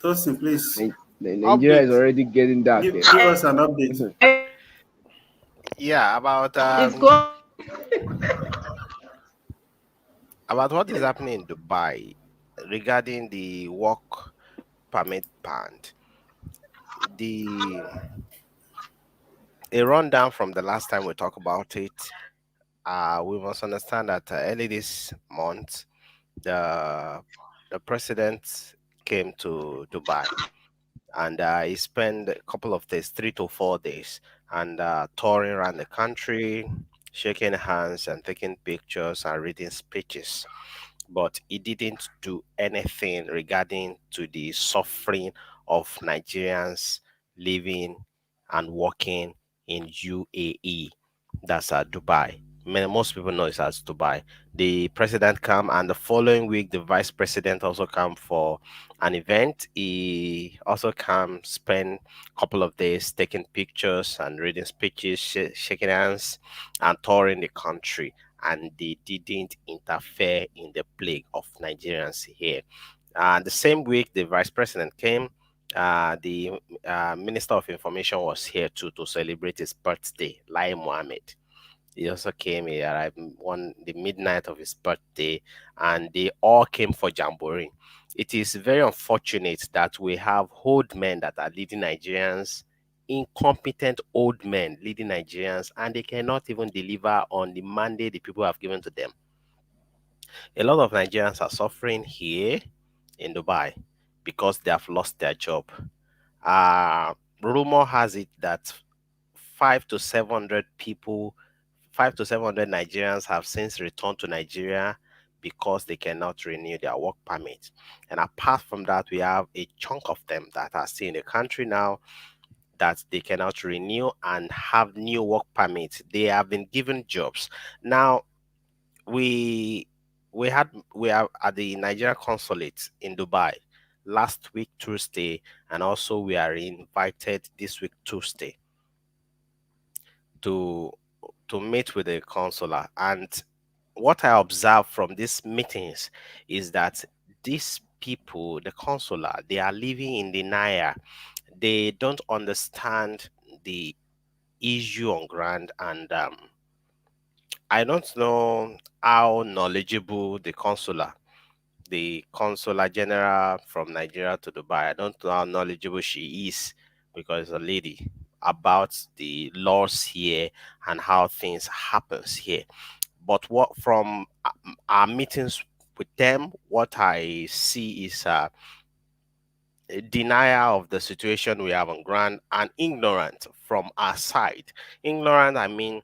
Tosin, please Nigeria is update. already getting dark give us an update. there. Yeah, It's going. about what is happening in Dubai regarding the work permit ban. The A rundown from the last time we talked about it. We must understand that early this month, the the president came to Dubai, and he spent a couple of days, 3 to 4 days, and touring around the country, shaking hands and taking pictures and reading speeches. But he didn't do anything regarding to the suffering of Nigerians living and working in UAE. That's Dubai. Most people know it as Dubai. The president come, and the following week the vice president also come for an event. He also come spend a couple of days taking pictures and reading speeches, shaking hands, and touring the country. And they didn't interfere in the plague of Nigerians here. And the same week the vice president came, the Minister of Information was here too to celebrate his birthday, Lai Mohammed. He also came, he arrived on the midnight of his birthday, and they all came for Jamboree. It is very unfortunate that we have old men that are leading Nigerians, incompetent old men leading Nigerians, and they cannot even deliver on the mandate the people have given to them. A lot of Nigerians are suffering here in Dubai because they have lost their job. Uh, Rumor has it that 5 to 700 people, 5 to 700 Nigerians have since returned to Nigeria because they cannot renew their work permit. And apart from that, we have a chunk of them that are still in the country now that they cannot renew and have new work permits. They have been given jobs. Now, we we are at the Nigeria consulate in Dubai last week Tuesday, and also we are invited this week Tuesday to meet with the consular. And what I observe from these meetings is that these people, the consular, they are living in denial. They don't understand the issue on ground, and I don't know how knowledgeable the consular general from Nigeria to Dubai. I don't know how knowledgeable she is because it's a lady about the laws here and how things happens here. But what from our meetings with them, what I see is a denial of the situation we have on ground and ignorant from our side. Ignorant, I mean,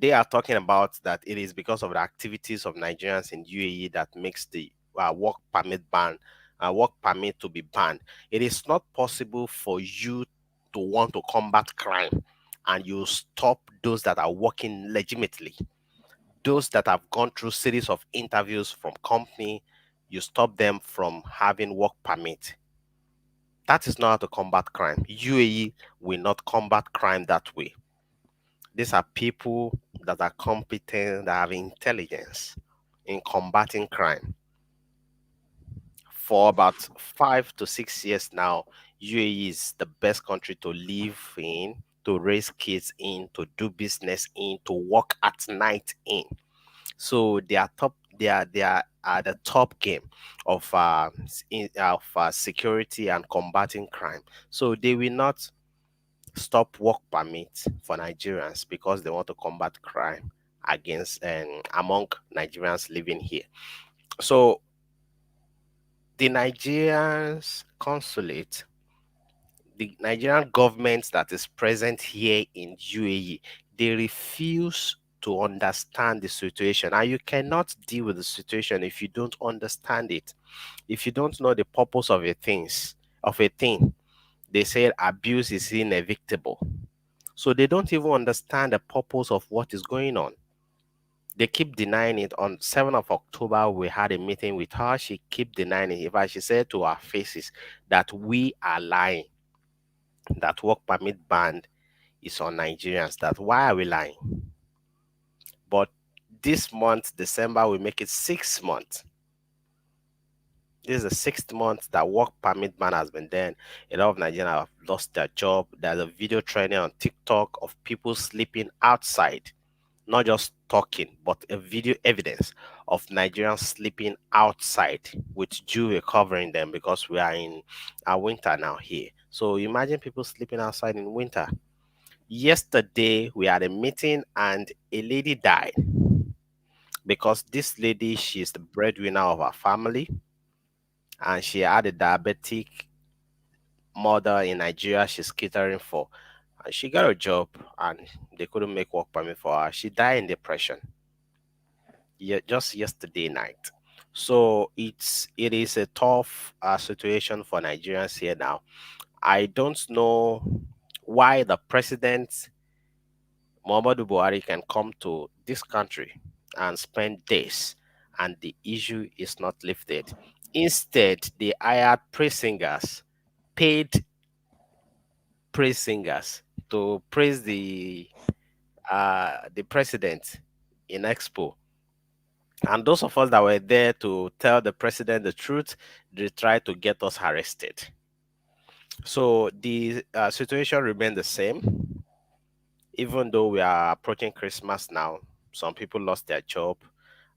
they are talking about that it is because of the activities of Nigerians in UAE that makes the work permit to be banned. It is not possible for you to want to combat crime and you stop those that are working legitimately, those that have gone through series of interviews from company. You stop them from having work permit. That is not how to combat crime. UAE will not combat crime that way. These are people that are competent, that have intelligence in combating crime. For about 5 to 6 years now, UAE is the best country to live in, to raise kids in, to do business in, to work at night in. So they are top. They are at the top game of security and combating crime. So they will not stop work permit for Nigerians because they want to combat crime against and among Nigerians living here. So The Nigerians consulate, the Nigerian government that is present here in UAE, they refuse to understand the situation. And you cannot deal with the situation if you don't understand it. If you don't know the purpose of a thing, they say abuse is inevitable. So they don't even understand the purpose of what is going on. They keep denying it. On 7th of October, we had a meeting with her. She keep denying it. In fact, she said to our faces that we are lying, that work permit ban is on Nigerians. That why are we lying? But this month, December, we make it 6 months. This is the 6th month that work permit ban has been there. A lot of Nigerians have lost their job. There's a video trending on TikTok of people sleeping outside, not just talking, but a video evidence of Nigerians sleeping outside with jewelry covering them because we are in our winter now here. So imagine people sleeping outside in winter. Yesterday, we had a meeting and a lady died because this lady, she's the breadwinner of our family, and she had a diabetic mother in Nigeria she's catering for. And she got a job and they couldn't make work permit for her. She died in depression. Yeah, just yesterday night. So it is a tough situation for Nigerians here now. I don't know why the president Muhammadu Buhari can come to this country and spend days and the issue is not lifted. Instead, they hired praise singers, paid praise singers to praise the president in Expo. And those of us that were there to tell the president the truth, they tried to get us arrested. So the situation remained the same, even though we are approaching Christmas now. Some people lost their job,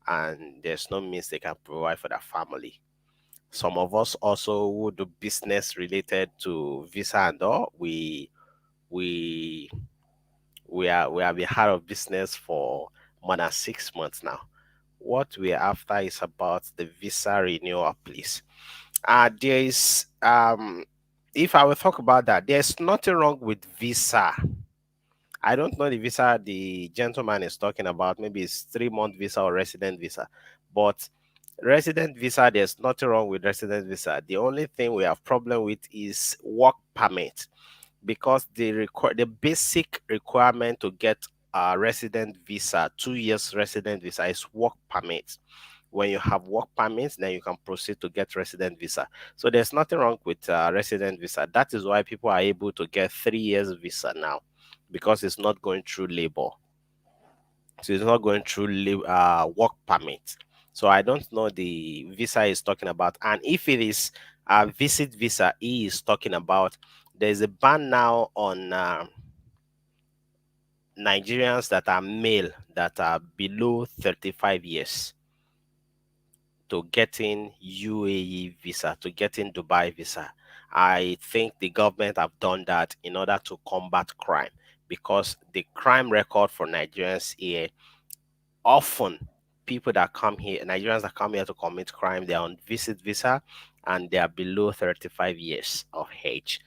and there's no means they can provide for their family. Some of us also who do business related to visa and all, we we have been out of business for more than 6 months now. What we're after is about the visa renewal, please. There is if I will talk about that, there's nothing wrong with visa. I don't know the visa the gentleman is talking about. Maybe it's 3 month visa or resident visa. But resident visa, there's nothing wrong with resident visa. The only thing we have problem with is work permit, because the basic requirement to get a resident visa, 2 years resident visa, is work permit. When you have work permits, then you can proceed to get resident visa. So there's nothing wrong with resident visa. That is why people are able to get 3 years visa now, because it's not going through labor. So it's not going through work permit. So I don't know the visa he's talking about. And if it is a visit visa he is talking about, there's a ban now on Nigerians that are male, that are below 35 years, to getting UAE visa, to getting Dubai visa. I think the government have done that in order to combat crime, because the crime record for Nigerians here, often people that come here, Nigerians that come here to commit crime, they're on visit visa and they are below 35 years of age.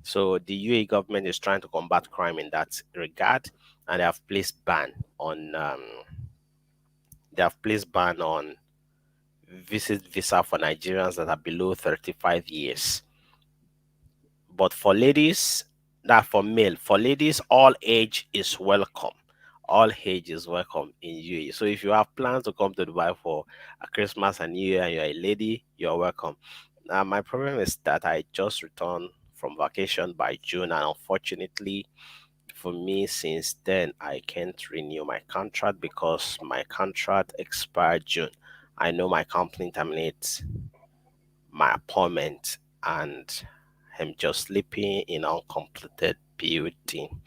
So the UAE government is trying to combat crime in that regard, and they have placed ban on visit visa for Nigerians that are below 35 years. But for ladies, not for male, for ladies, all age is welcome. All age is welcome in UAE. So if you have plans to come to Dubai for a Christmas and New Year and you're a lady, you're welcome. Now, my problem is that I just returned from vacation by June, and unfortunately for me, since then, I can't renew my contract because my contract expired June. I know my company terminates my appointment, and I'm just sleeping in uncompleted building.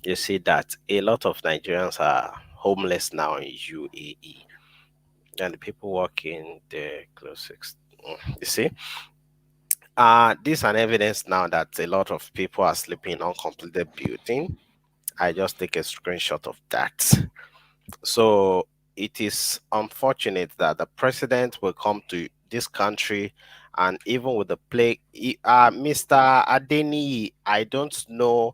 You see that a lot of Nigerians are homeless now in UAE, and the people working the closest. You see, this is an evidence now that a lot of people are sleeping in uncompleted building. I just take a screenshot of that. So it is unfortunate that the president will come to this country and even with the plague. Mr. Adeni, I don't know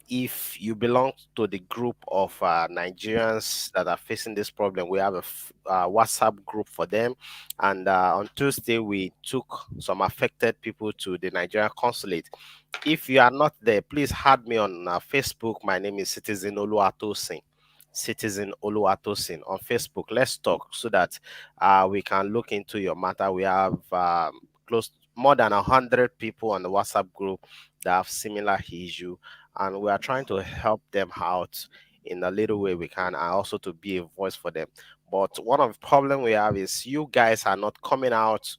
if you belong to the group of Nigerians that are facing this problem. We have a WhatsApp group for them, and on Tuesday we took some affected people to the Nigerian consulate. If you are not there, please add me on Facebook. My name is Citizen Oluwatosin. Citizen Oluwatosin on Facebook. Let's talk so that we can look into your matter. We have close more than 100 people on the WhatsApp group that have similar issue, and we are trying to help them out in the little way we can, and also to be a voice for them. But one of the problem we have is you guys are not coming out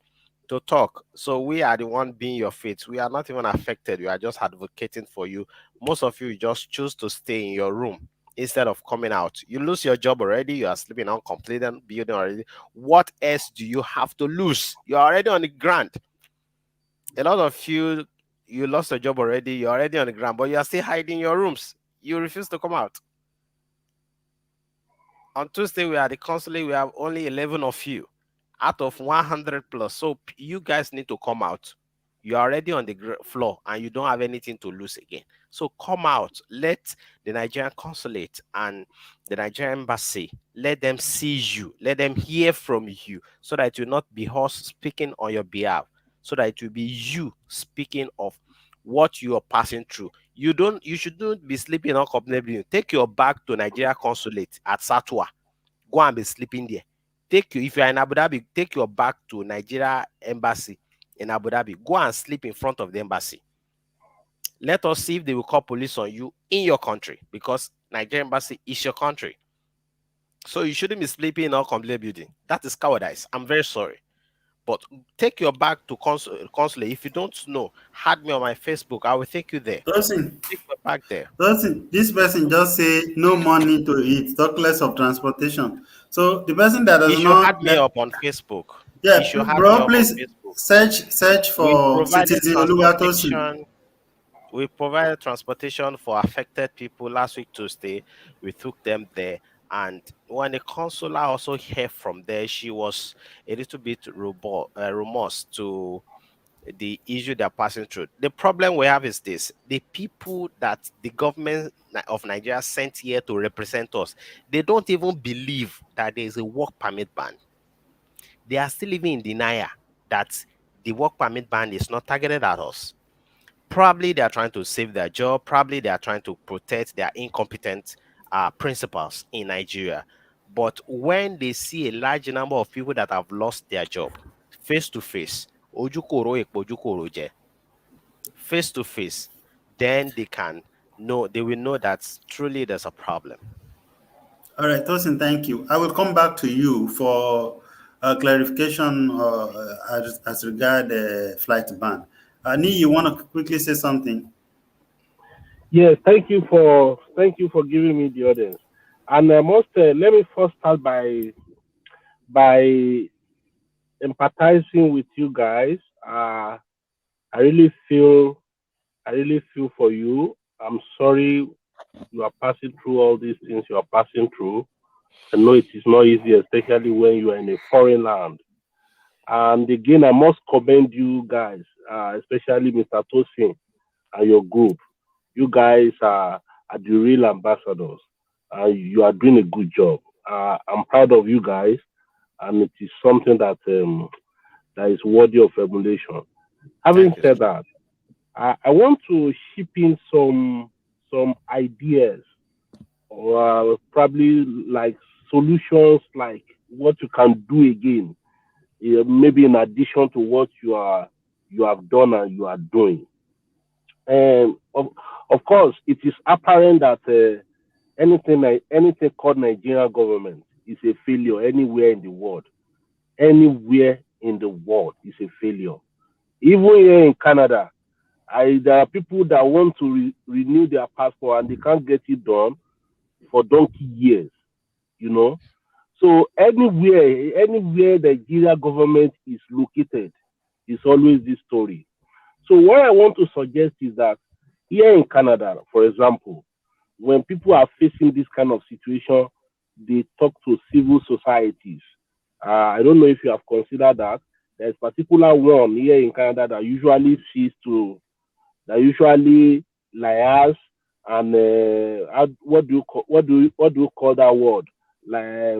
to talk. So we are the one being your faith. We are not even affected. We are just advocating for you. Most of you just choose to stay in your room instead of coming out. You lose your job already. You are sleeping on completed building already. What else do you have to lose? You're already on the ground. A lot of you lost your job already. You're already on the ground, but you are still hiding in your rooms. You refuse to come out. On Tuesday, we are at the consulate. We have only 11 of you out of 100 plus. So you guys need to come out. You're already on the floor and you don't have anything to lose again. So come out. Let the Nigerian consulate and the Nigerian embassy, let them see you. Let them hear from you so that it will not be us speaking on your behalf, so that it will be you speaking of what you are passing through. You shouldn't be sleeping uncomfortably. Take your bag to Nigeria consulate at Satwa. Go and be sleeping there. If you are in Abu Dhabi, take your bag to Nigeria embassy in Abu Dhabi. Go and sleep in front of the embassy. Let us see if they will call police on you in your country, because Nigeria embassy is your country. So you shouldn't be sleeping in a complete building. That is cowardice. I'm very sorry. But take your bag to consulate. If you don't know, add me on my Facebook. I will take you there. Tosin, Take your bag there. Tosin, this person just say no money to eat, talk less of transportation. So the person that You does should not, add me up on Facebook. yeah, You should add me bro, up on please Facebook. search We for provided Citizen Oluwatosin. transportation. We provided transportation for affected people last week Tuesday. We took them there, and when the consular also heard from there, she was a little bit remorse to the issue they're passing through. The problem we have is this: the people that the government of Nigeria sent here to represent us, they don't even believe that there is a work permit ban. They are still living in denial that the work permit ban is not targeted at us. Probably they are trying to save their job. Probably they are trying to protect their incompetent principals in Nigeria. But when they see a large number of people that have lost their job face to face, ojukoro ekpojukoro je, face to face, then they will know that truly there's a problem. All right, Tosin, thank you. I will come back to you for clarification as regard flight ban. Ni, you want to quickly say something? Yes, thank you for giving me the audience. And I must let me first start by empathizing with you guys. I really feel for you. I'm sorry you are passing through all these things you are passing through. I know it is not easy, especially when you are in a foreign land. And again, I must commend you guys, especially Mr. Tosin and your group. You guys are the real ambassadors. You are doing a good job. I'm proud of you guys, and it is something that that is worthy of emulation. Having said that, I want to ship in some ideas, or probably like solutions, like what you can do again, maybe in addition to what you have done and you are doing. And of course, it is apparent that anything called Nigerian government is a failure anywhere in the world. Anywhere in the world is a failure. Even here in Canada, there are people that want to renew their passport and they can't get it done for donkey years. You know, so anywhere the Nigeria government is located, is always this story. So what I want to suggest is that here in Canada, for example, when people are facing this kind of situation, they talk to civil societies. I don't know if you have considered that. There's particular one here in Canada that usually liars and what do you call that word? Like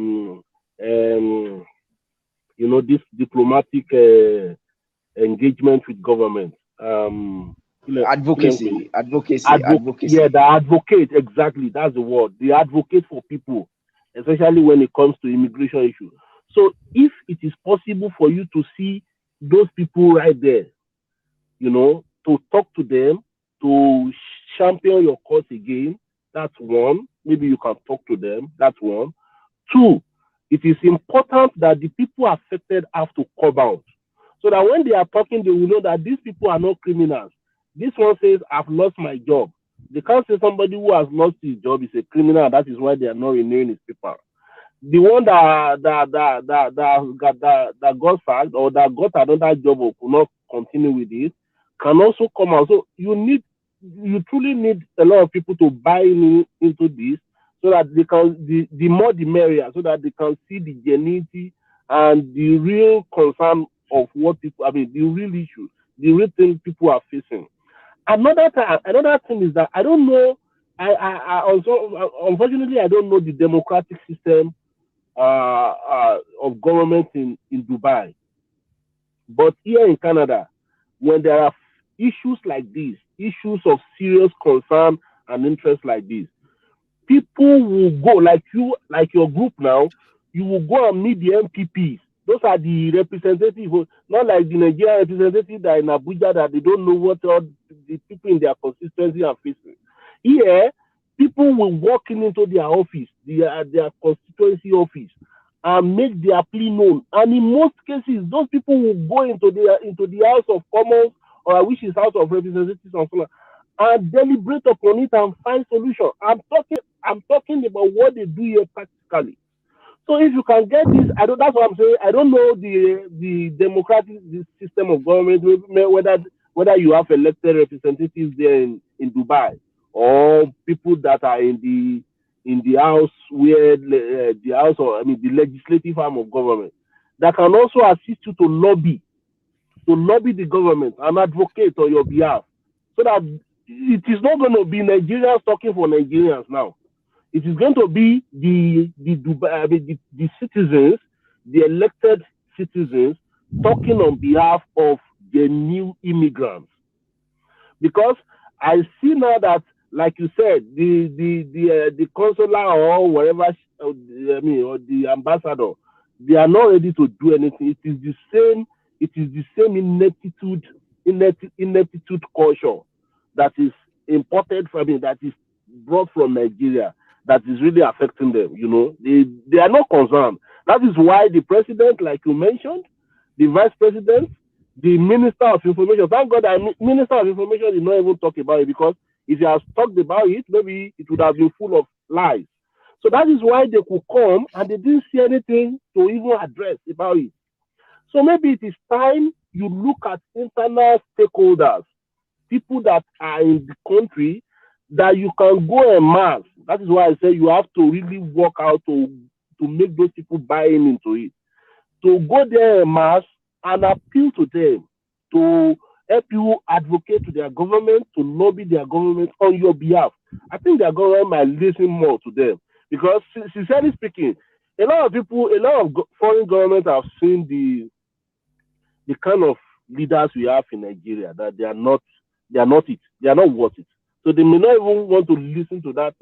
this diplomatic engagement with government. Advocacy. Yeah, the advocate, exactly. That's the word. The advocate for people, especially when it comes to immigration issues. So if it is possible for you to see those people right there, to talk to them, to champion your cause again, that's one. Maybe you can talk to them. That's one. Two, it is important that the people affected have to come out so that when they are talking, they will know that these people are not criminals. This one says, I've lost my job. They can't say somebody who has lost his job is a criminal. That is why they are not renewing his paper. The one that got sacked or that got another job or could not continue with it can also come out. So you truly need a lot of people to buy into this so that they can, the more the merrier, so that they can see the genuinity and the real concern of what people, the real issue, the real thing people are facing. Another thing is that I don't know, I also, unfortunately, I don't know the democratic system of government in Dubai. But here in Canada, when there are issues like this, issues of serious concern and interest like this, people will go, like your group now, you will go and meet the MPPs. Those are the representatives, not like the Nigerian representatives that are in Abuja that they don't know what all the people in their constituency are facing. Here, people will walk into their office, their constituency office, and make their plea known. And in most cases, those people will go into the House of Commons, or which is House of Representatives and so on, and deliberate upon it and find solution. I'm talking about what they do here practically. So if you can get this, that's what I'm saying. I don't know the democratic system of government, whether you have elected representatives there in Dubai, or people that are in the house where the house, or the legislative arm of government, that can also assist you to lobby the government and advocate on your behalf, so that it is not going to be Nigerians talking for Nigerians now. It is going to be the citizens, the elected citizens, talking on behalf of the new immigrants. Because I see now that, like you said, the consular or whatever, or the ambassador, they are not ready to do anything. It is the same ineptitude culture that is imported from that is brought from Nigeria, that is really affecting them. They are not concerned. That is why the president, like you mentioned, the vice president, the minister of information, thank God that minister of information did not even talk about it, because if he has talked about it, maybe it would have been full of lies. So that is why they could come and they didn't see anything to even address about it. So maybe it is time you look at internal stakeholders, people that are in the country, that you can go en masse. That is why I say you have to really work out to make those people buy into it. To go there en masse and appeal to them, to help you advocate to their government, to lobby their government on your behalf. I think their government might listen more to them, because sincerely speaking, a lot of foreign governments have seen the kind of leaders we have in Nigeria, that they are not worth it. So they may not even want to listen to that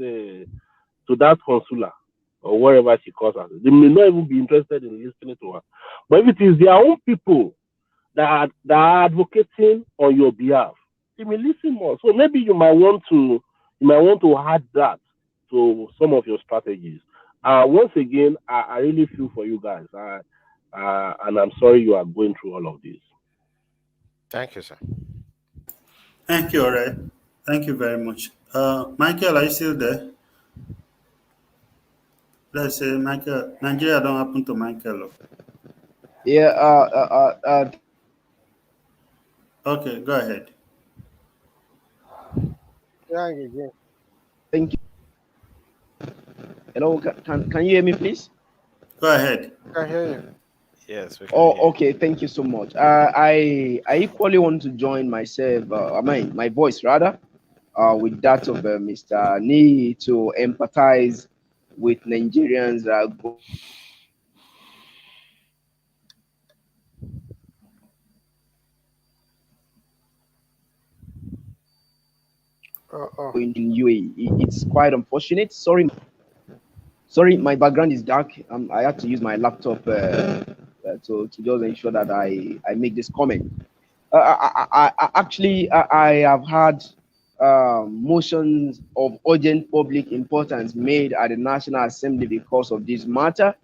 consular or whatever she calls her. They may not even be interested in listening to her. But if it is their own people that are advocating on your behalf, they may listen more. So maybe you might want to add that to some of your strategies. Once again, I really feel for you guys. And I'm sorry you are going through all of this. Thank you, sir. Thank you, Ore. Thank you very much. Michael, are you still there? Let's say Michael, Nigeria don't happen to Michael. Yeah. Okay, go ahead. Yeah, again. Thank you. Hello, can you hear me, please? Go ahead. I hear you. Yes, we can Oh, hear you. okay. Thank you so much. I equally want to join myself. I mean, my voice rather, with that of Mr. Nee to empathize with Nigerians that are going through Uh-oh. in UAE. It's quite unfortunate. Sorry, my background is dark. I had to use my laptop to just ensure that I make this comment. I have had motions of urgent public importance made at the National Assembly because of this matter.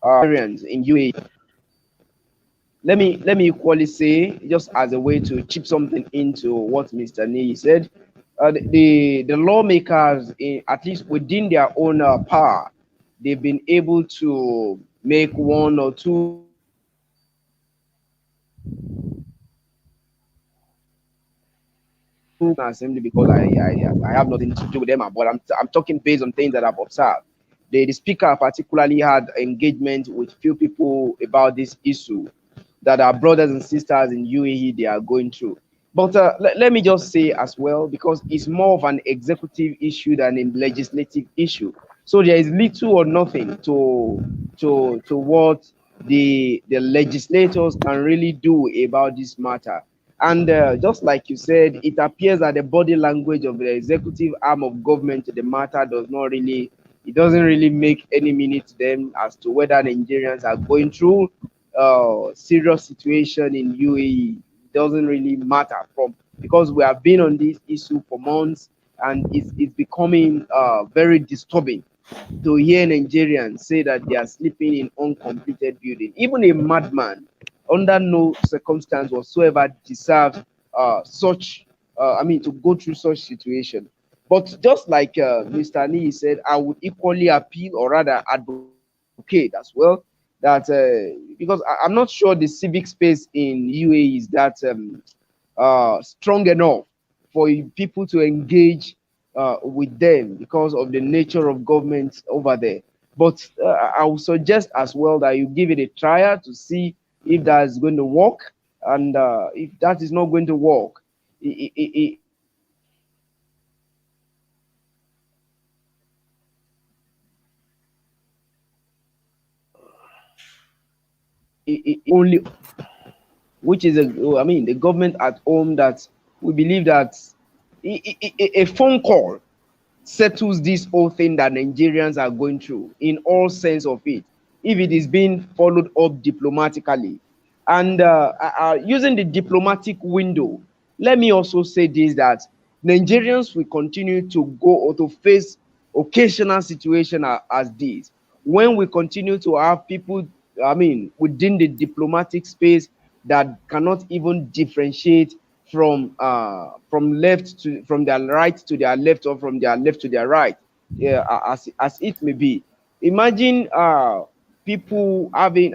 Mm. In UAE, let me equally say, just as a way to chip something into what Mr. Nee said, the lawmakers, at least within their own power, they've been able to make one or two assembly because I have nothing to do with them, but I'm talking based on things that I've observed. The speaker particularly had engagement with few people about this issue that our brothers and sisters in UAE they are going through. But let me just say as well, because it's more of an executive issue than a legislative issue. So there is little or nothing to what the legislators can really do about this matter. And just like you said, it appears that the body language of the executive arm of government to the matter it doesn't really make any meaning to them as to whether Nigerians are going through serious situation in UAE. It doesn't really matter from because we have been on this issue for months and it's becoming very disturbing to hear Nigerians say that they are sleeping in uncompleted building. Even a madman, under no circumstance whatsoever, deserves to go through such situation. But just like Mr. Nee said, I would equally appeal or rather advocate as well that because I'm not sure the civic space in UAE is that strong enough for people to engage with them because of the nature of government over there. But I would suggest as well that you give it a trial to see if that is going to work, and if that is not going to work, it only which is the government at home that we believe that a phone call settles this whole thing that Nigerians are going through in all sense of it, if it is being followed up diplomatically. And using the diplomatic window, let me also say this that Nigerians will continue to go or to face occasional situation as this. When we continue to have people, within the diplomatic space that cannot even differentiate from their right to their left or from their left to their right, yeah, as it may be. Imagine people having,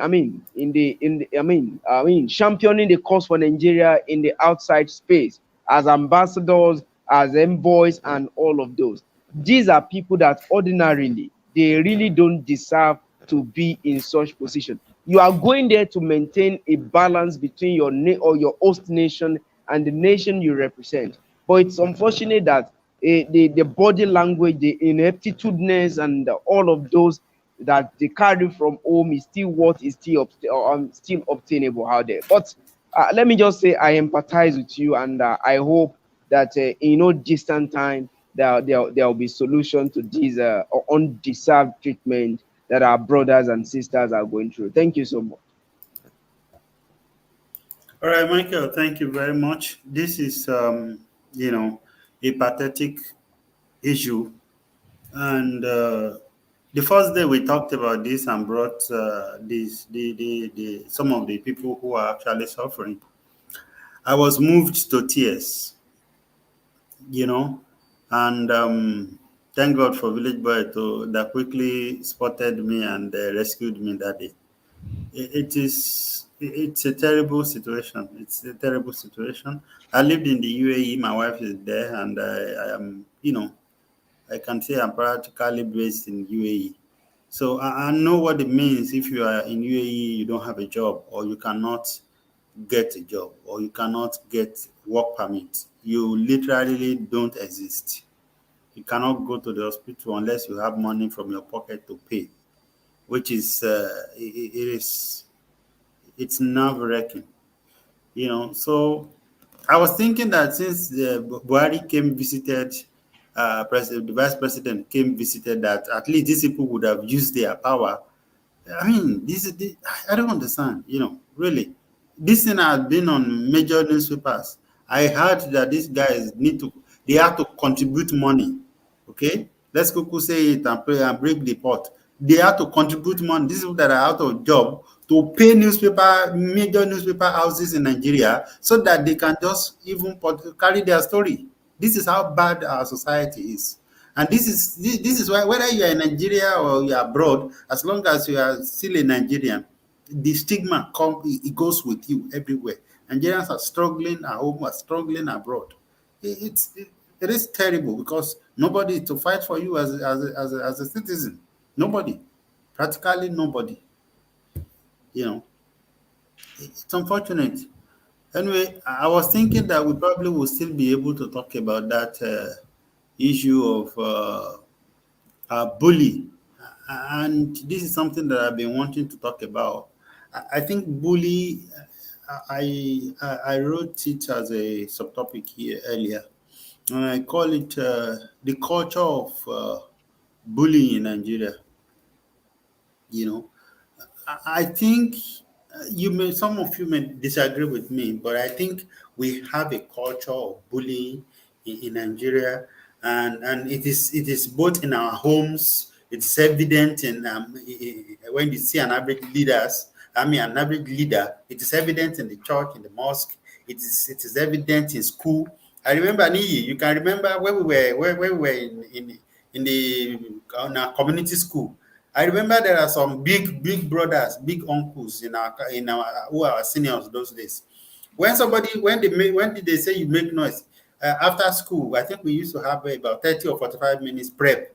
championing the cause for Nigeria in the outside space as ambassadors, as envoys, and all of those. These are people that ordinarily they really don't deserve to be in such position. You are going there to maintain a balance between or your host nation and the nation you represent. But it's unfortunate that the body language, the ineptitudeness, and all of those that they carry from home is still what is still obtainable out there. But let me just say I empathize with you, and I hope that in no distant time there will be solution to this undeserved treatment that our brothers and sisters are going through. Thank you so much. All right, Michael, thank you very much. This is, a pathetic issue. And the first day we talked about this and brought some of the people who are actually suffering, I was moved to tears, you know, and thank God for Village Boy that quickly spotted me and rescued me that day. It's a terrible situation. It's a terrible situation. I lived in the UAE. My wife is there, and I am, I can say I'm practically based in UAE. So I know what it means if you are in UAE, you don't have a job, or you cannot get a job, or you cannot get work permit. You literally don't exist. You cannot go to the hospital unless you have money from your pocket to pay, which is it's nerve wracking, So I was thinking that since Buhari came visited, the vice president came visited, that at least these people would have used their power. I mean, I don't understand, really. This thing has been on major newspapers. I heard that these guys they have to contribute money. Okay? Let's quickly say it and pray and break the pot. They have to contribute money. These people that are out of job to pay major newspaper houses in Nigeria so that they can just even carry their story. This is how bad our society is. And this is why, whether you are in Nigeria or you are abroad, as long as you are still a Nigerian, the stigma it goes with you everywhere. Nigerians are struggling at home, are struggling abroad. It is terrible because nobody to fight for you as a citizen. Nobody, practically nobody. It's unfortunate. Anyway, I was thinking that we probably will still be able to talk about that issue of bully. And this is something that I've been wanting to talk about. I think bully, I wrote it as a subtopic here earlier, and I call it the culture of bullying in Nigeria. You know, I think some of you may disagree with me, but I think we have a culture of bullying in Nigeria, and it is both in our homes. It's evident in when you see an average leader. It is evident in the church, in the mosque. It is evident in school. I remember, Niyi, you can remember when we were in our community school. I remember there are some big brothers, big uncles in our who are seniors those days. When did they say you make noise after school? I think we used to have about 30 or 45 minutes prep.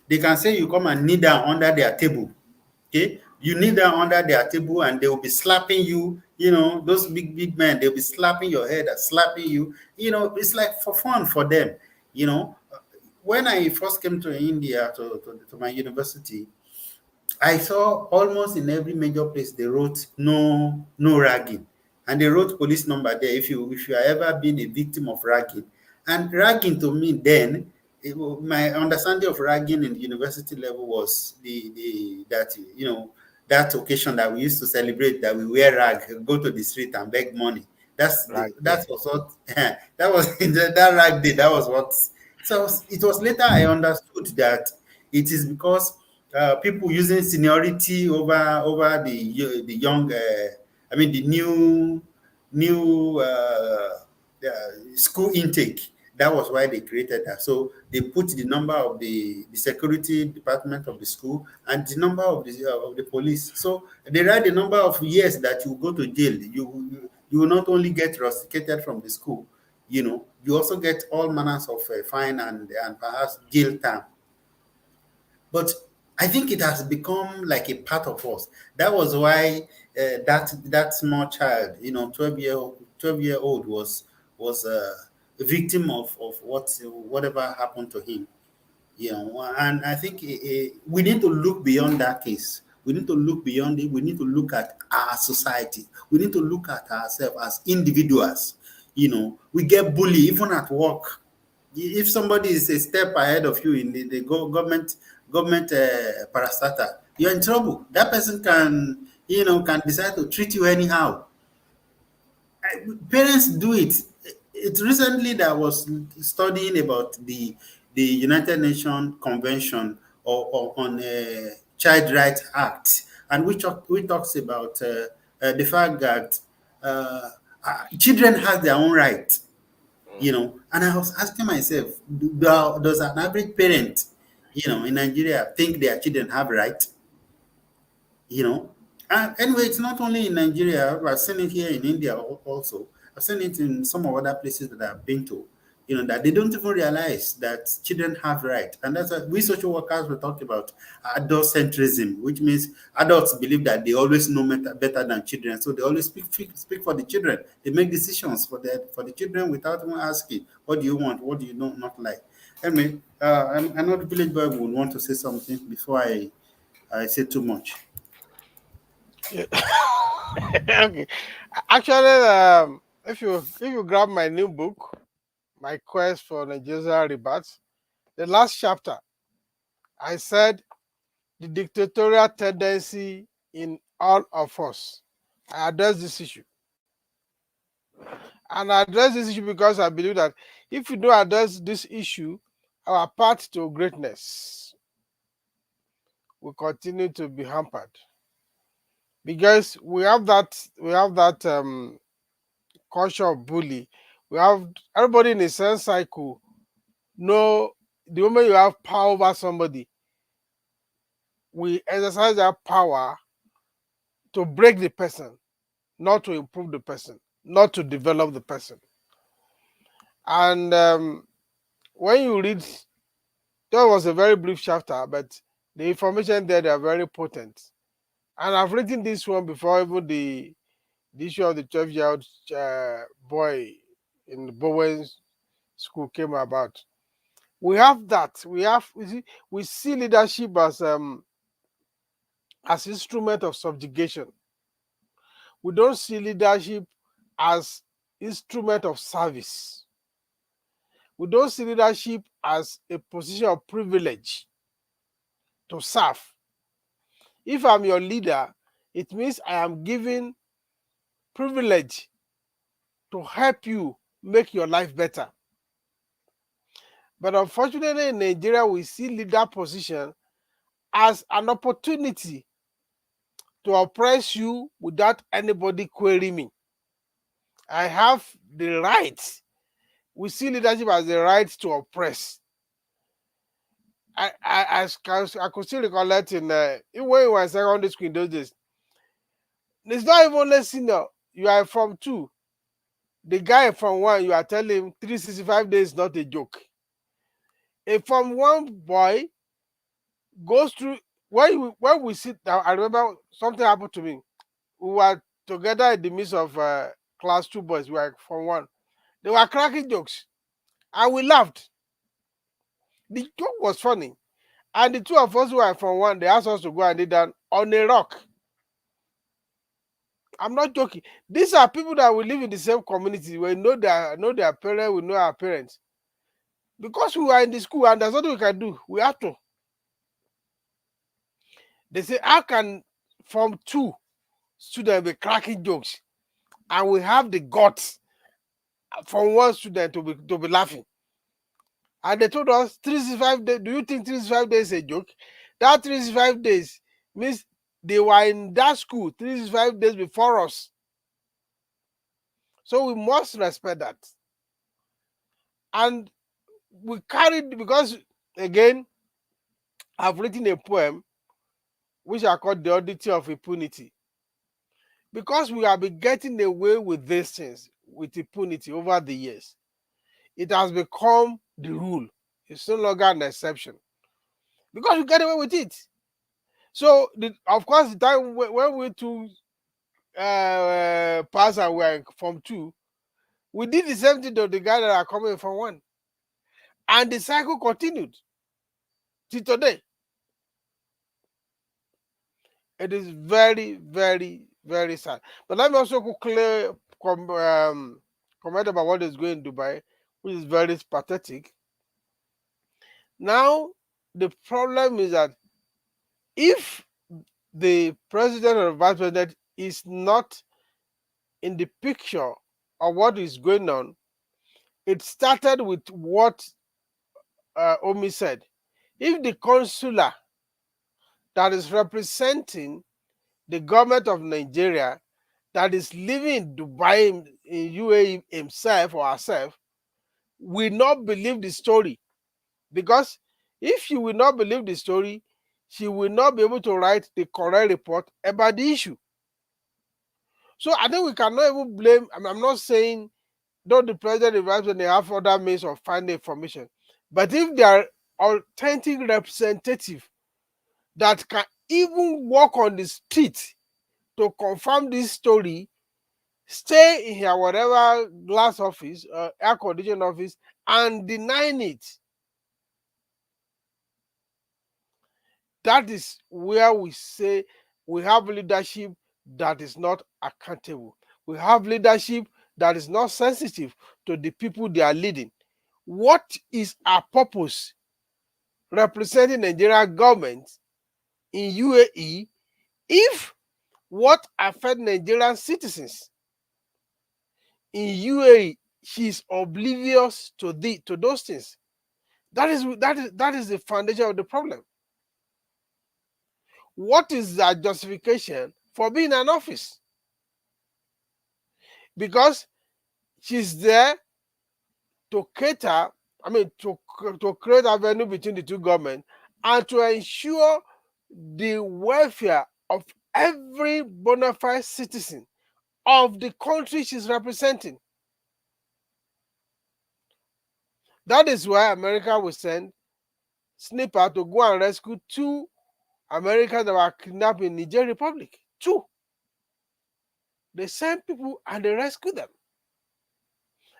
They can say you come and kneel down under their table. Okay, you kneel down under their table and they will be slapping you. Those big men, they'll be slapping your head and slapping you. It's like for fun for them. You know, when I first came to India to my university, I saw almost in every major place they wrote no ragging, and they wrote police number there if you are ever been a victim of ragging. And ragging to me then, my understanding of ragging in the university level was the that that occasion that we used to celebrate, that we wear rag, go to the street and beg money. Right That there. was what that was that rag day. That was what. So it was later I understood that it is because people using seniority over the young, I mean the new school intake. That was why they created that. So they put the number of the security department of the school and the number of the police. So they write the number of years that you go to jail. You will not only get rusticated from the school, you also get all manners of fine and perhaps jail time. But I think it has become like a part of us. That was why that small child, 12-year-old was a victim of whatever happened to him. And I think we need to look beyond that case. We need to look beyond it. We need to look at our society. We need to look at ourselves as individuals. We get bullied even at work. If somebody is a step ahead of you in the government parastatal, you're in trouble. That person can decide to treat you anyhow. Parents do it. It's recently that I was studying about the United Nations Convention on Child Rights Act, and we talks about the fact that children have their own rights. And I was asking myself, does an average parent, in Nigeria think their children have rights? And anyway, it's not only in Nigeria. I've seen it here in India also. I've seen it in some of other places that I've been to. that they don't even realize that children have rights. And that's what we social workers will talk about adult centrism, which means adults believe that they always know better than children. So they always speak for the children. They make decisions for the children without even asking, what do you want? What do you not like? Anyway, I know the village boy would want to say something before I say too much. Yeah. Okay. Actually, if you grab my new book, My Quest for Nigerian Rebirth, the last chapter, I said the dictatorial tendency in all of us. I address this issue. And I address this issue because I believe that if we don't address this issue, our path to greatness will continue to be hampered. Because we have that culture of bully. We have everybody in a sense cycle. No, the moment you have power over somebody, we exercise that power to break the person, not to improve the person, not to develop the person. And when you read, that was a very brief chapter, but the information there, they are very potent. And I've written this one before even the issue of the 12-year-old boy in Bowen's school came about. We have that. We see leadership as instrument of subjugation. We don't see leadership as instrument of service. We don't see leadership as a position of privilege to serve. If I'm your leader, it means I am giving privilege to help you make your life better. But unfortunately, in Nigeria, we see leader position as an opportunity to oppress you without anybody querying me. I have the right. We see leadership as the right to oppress. I could still recollect in when we were in secondary school in those days. It's not even only senior. You are from 2. The guy from 1, you are telling him 365 days is not a joke. A from 1 boy goes through when we sit down. I remember something happened to me. We were together in the midst of class 2 boys. We were from 1. They were cracking jokes, and we laughed. The joke was funny, and the 2 of us who were from 1, they asked us to go and lay down on a rock. I'm not joking. These are people that will live in the same community. We know their parents, we know our parents. Because we are in the school and there's nothing we can do, we have to. They say, how can from 2 students be cracking jokes and we have the guts from 1 student to be laughing? And they told us 365 days. Do you think 365 days is a joke? That 365 days means they were in that school 365 days before us. So we must respect that. And we carried, because again, I've written a poem which I call The Oddity of Impunity. Because we have been getting away with these things with impunity over the years, it has become the rule. It's no longer an exception. Because we get away with it. So, of course, the time when we took pass and we were from 2, we did the same thing to the guys that are coming from 1. And the cycle continued till today. It is very, very, very sad. But let me also quickly comment about what is going in Dubai, which is very pathetic. Now, the problem is that if the president or vice president is not in the picture of what is going on, it started with what Omi said. If the consular that is representing the government of Nigeria that is living in Dubai, in UAE himself or herself, will not believe the story. Because if she will not believe the story, she will not be able to write the correct report about the issue. So I think we cannot even blame, I'm not saying though the president arrives when they have other means of finding information, but if they are authentic representative that can even walk on the street to confirm this story, stay in here whatever glass office, air conditioned office, and denying it, that is where we say we have leadership that is not accountable. We have leadership that is not sensitive to the people they are leading. What is our purpose representing Nigerian government in UAE if what affect Nigerian citizens in UAE, she's oblivious to those things? That is the foundation of the problem. What is that justification for being in office? Because she's there to cater, to create avenue between the two governments and to ensure the welfare of every bona fide citizen of the country she's representing. That is why America will send sniper to go and rescue 2 Americans that were kidnapped in Niger Republic. 2. They send people and they rescue them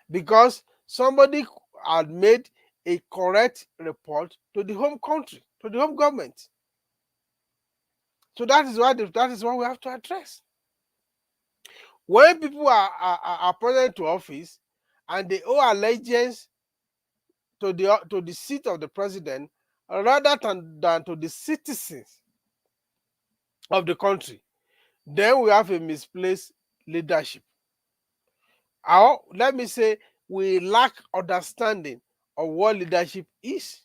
because somebody had made a correct report to the home country, to the home government. So that is what we have to address. When people are appointed to office and they owe allegiance to the seat of the president rather than to the citizens of the country, then we have a misplaced leadership. Or let me say, we lack understanding of what leadership is.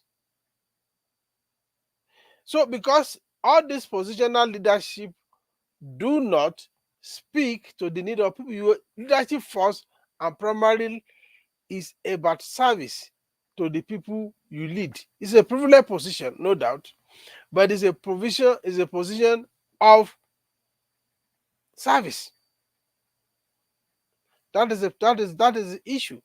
So because all this positional leadership do not speak to the need of people, leadership first and primarily is about service to the people you lead. It's a privileged position, no doubt, but it's a position of service. That is the issue,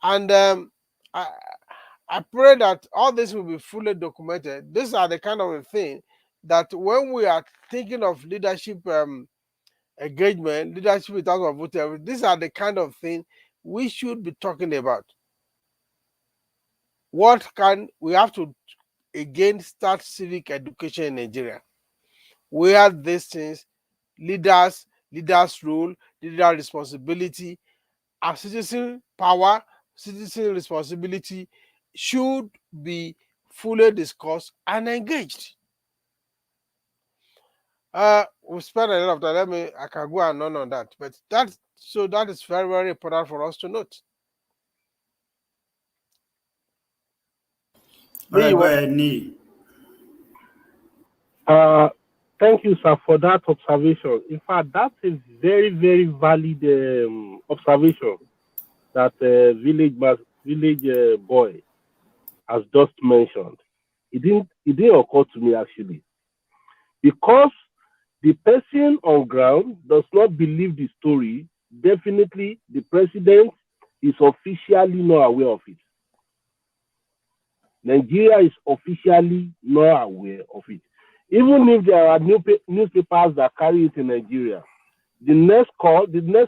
and I pray that all this will be fully documented. These are the kind of a thing that when we are thinking of leadership engagement, leadership without a voter, these are the kind of thing we should be talking about. What can we have to again start civic education in Nigeria? Where these things, leaders role, leader responsibility, and citizen power, citizen responsibility should be fully discussed and engaged. We spent a lot of time. I can go on that, but that is very, very important for us to note. All right, go ahead, Nee. Thank you, sir, for that observation. In fact, that's a very, very valid observation that village boy has just mentioned. It didn't occur to me actually, because the person on ground does not believe the story. Definitely, the president is officially not aware of it. Nigeria is officially not aware of it. Even if there are newspapers that carry it in Nigeria, the next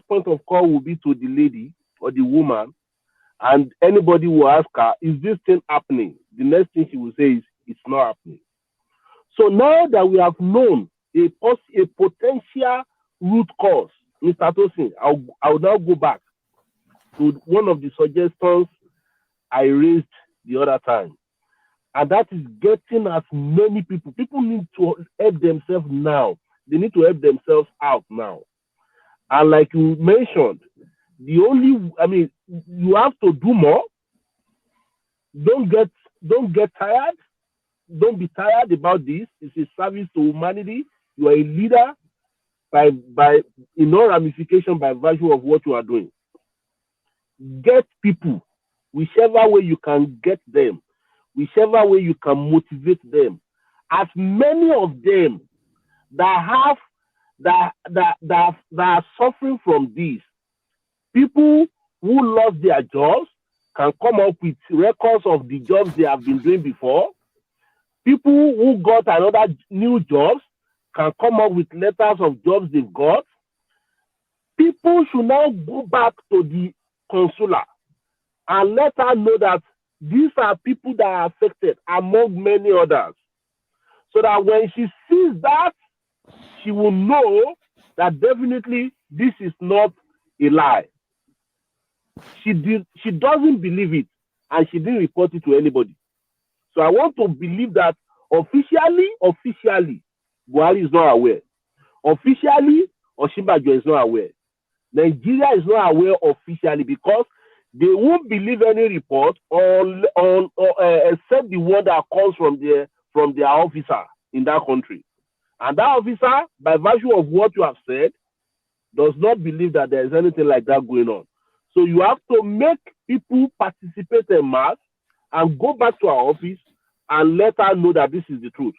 point of call will be to the lady or the woman, and anybody will ask her, is this thing happening? The next thing she will say is, it's not happening. So now that we have known a potential root cause, Mr. Tosin, I'll now go back to one of the suggestions I raised the other time. And that is getting as many people. People need to help themselves now. They need to help themselves out now. And like you mentioned, you have to do more. Don't get tired. Don't be tired about this. It's a service to humanity. You are a leader by in all ramification by virtue of what you are doing. Get people, whichever way you can get them, whichever way you can motivate them. As many of them that are suffering from this, people who lost their jobs can come up with records of the jobs they have been doing before. People who got another new jobs can come up with letters of jobs they've got. People should now go back to the consular and let her know that these are people that are affected, among many others. So that when she sees that, she will know that definitely this is not a lie. She doesn't believe it, and she didn't report it to anybody. So I want to believe that officially, Buhari is not aware. Officially, Osinbajo is not aware. Nigeria is not aware officially because they won't believe any report except the one that comes from their officer in that country. And that officer, by virtue of what you have said, does not believe that there is anything like that going on. So you have to make people participate en masse and go back to our office and let her know that this is the truth.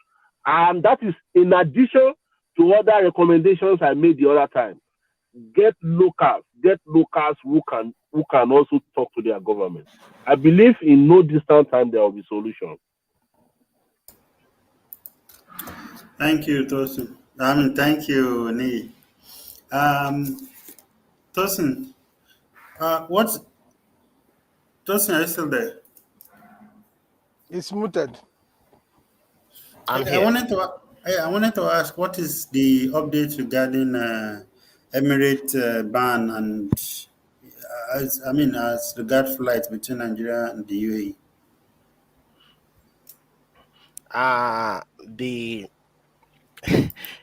And that is in addition to other recommendations I made the other time. Get locals who can also talk to their government. I believe in no distant time there will be solution. Thank you, Tosin. Thank you, Ni. Tosin, what's Tosin? Are you still there? It's muted. I'm I here. wanted to ask, what is the update regarding Emirate ban and as regard flights between Nigeria and the UAE? The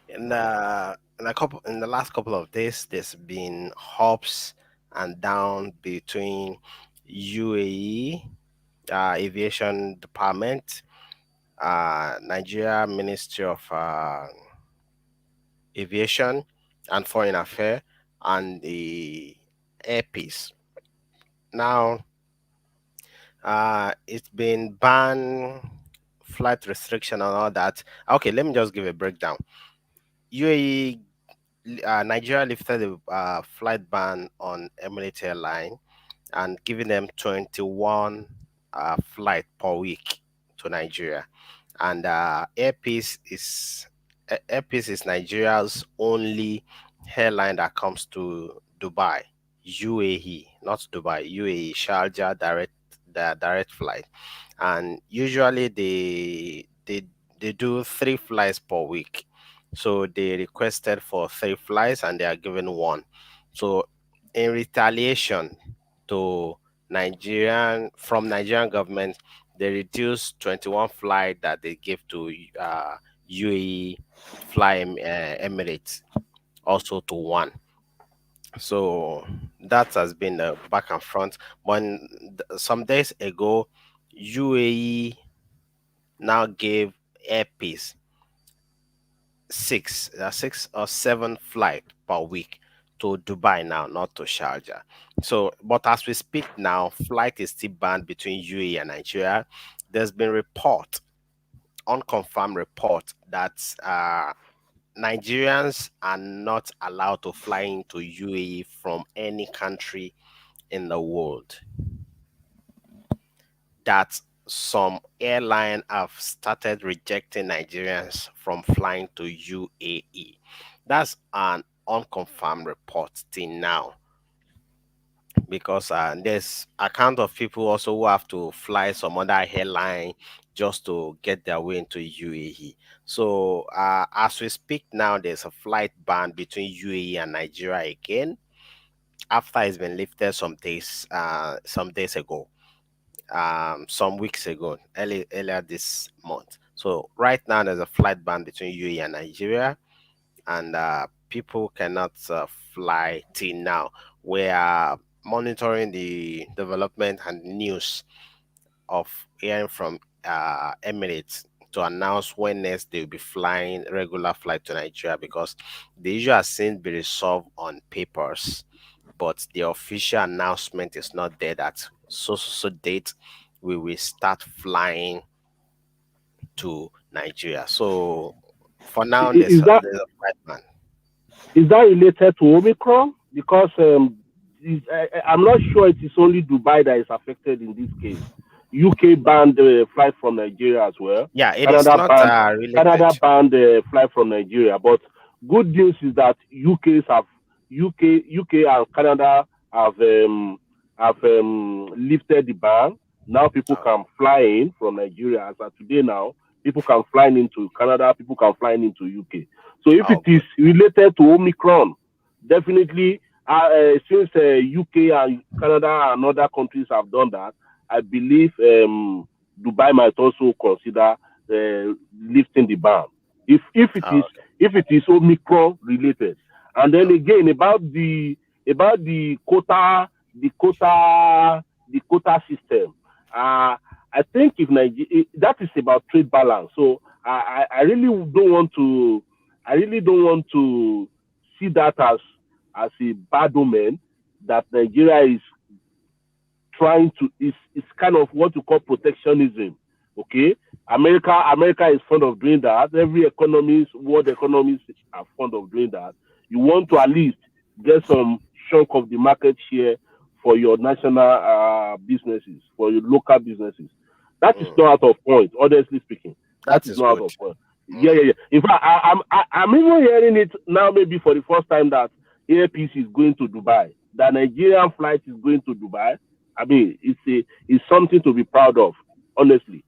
in the last couple of days, there's been ups and down between UAE Aviation Department, Nigeria Ministry of Aviation and Foreign Affairs, and the Air Peace. Now, it's been banned, flight restriction and all that. Okay, let me just give a breakdown. UAE, Nigeria lifted the flight ban on Emirates Airline and giving them 21 flight per week to Nigeria. And Air Peace is Nigeria's only airline that comes to Dubai, UAE, not Dubai, UAE, Sharjah direct flight. And usually they do 3 flights per week. So they requested for 3 flights and they are given one. So in retaliation to Nigerian government, they reduced 21 flight that they give to UAE Fly Emirates also to one. So that has been a back and front. When some days ago, UAE now gave Air Peace 6 or 7 flight per week to Dubai now, not to Sharjah. So, but as we speak now, flight is still banned between UAE and Nigeria. There's been unconfirmed report that Nigerians are not allowed to fly into UAE from any country in the world. That some airlines have started rejecting Nigerians from flying to UAE. That's an unconfirmed report till now, because there's account of people also who have to fly some other airline just to get their way into UAE. So as we speak now, there's a flight ban between UAE and Nigeria again after it's been lifted some days ago, some weeks ago, earlier this month. So right now there's a flight ban between UAE and Nigeria, and people cannot fly till now. We are monitoring the development and news of hearing from Emirates to announce when next they'll be flying regular flight to Nigeria, because the issue has since been resolved on papers, but the official announcement is not there that so date we will start flying to Nigeria. So for now, Is that there's a flight ban. is that related to Omicron? Because I'm not sure it is only Dubai that is affected in this case. UK banned flight from Nigeria as well. Yeah, it is Canada not banned related. flight from Nigeria. But good news is that UK and Canada have lifted the ban. Now people Oh, can fly in from Nigeria. As of today now, people can fly into Canada. People can fly into UK. So if it oh, is good. related to Omicron, definitely since UK and Canada and other countries have done that, I believe Dubai might also consider lifting the ban if it Oh, is Omicron related. And then oh, again about the quota system. I think if Nigeria, that is about trade balance. So I really don't want to see that as a bad omen that Nigeria is trying to is kind of what you call protectionism. Okay, America is fond of doing that. Every world economies are fond of doing that. You want to at least get some chunk of the market share for your national businesses, for your local businesses. That is mm, not out of point, honestly speaking. That that is is not out good. of point. Yeah, Mm. yeah, yeah. In fact, I'm even hearing it now, maybe for the first time, that AirPeace is going to Dubai. The Nigerian flight is going to Dubai. I mean, it's something to be proud of, honestly.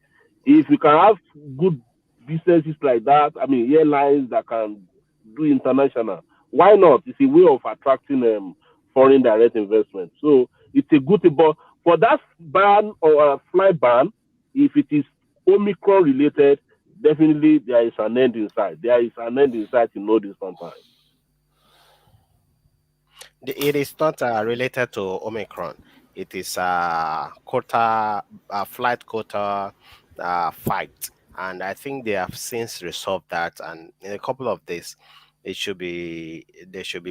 If you can have good businesses like that, I mean, airlines that can do international, why not? It's a way of attracting foreign direct investment. So it's a good thing. But for that ban or flight ban, if it is Omicron related, definitely there is an end in sight. There is an end in sight in no distant time. It is not related to Omicron. It is flight quota fight, and I think they have since resolved that. And in a couple of days, they should be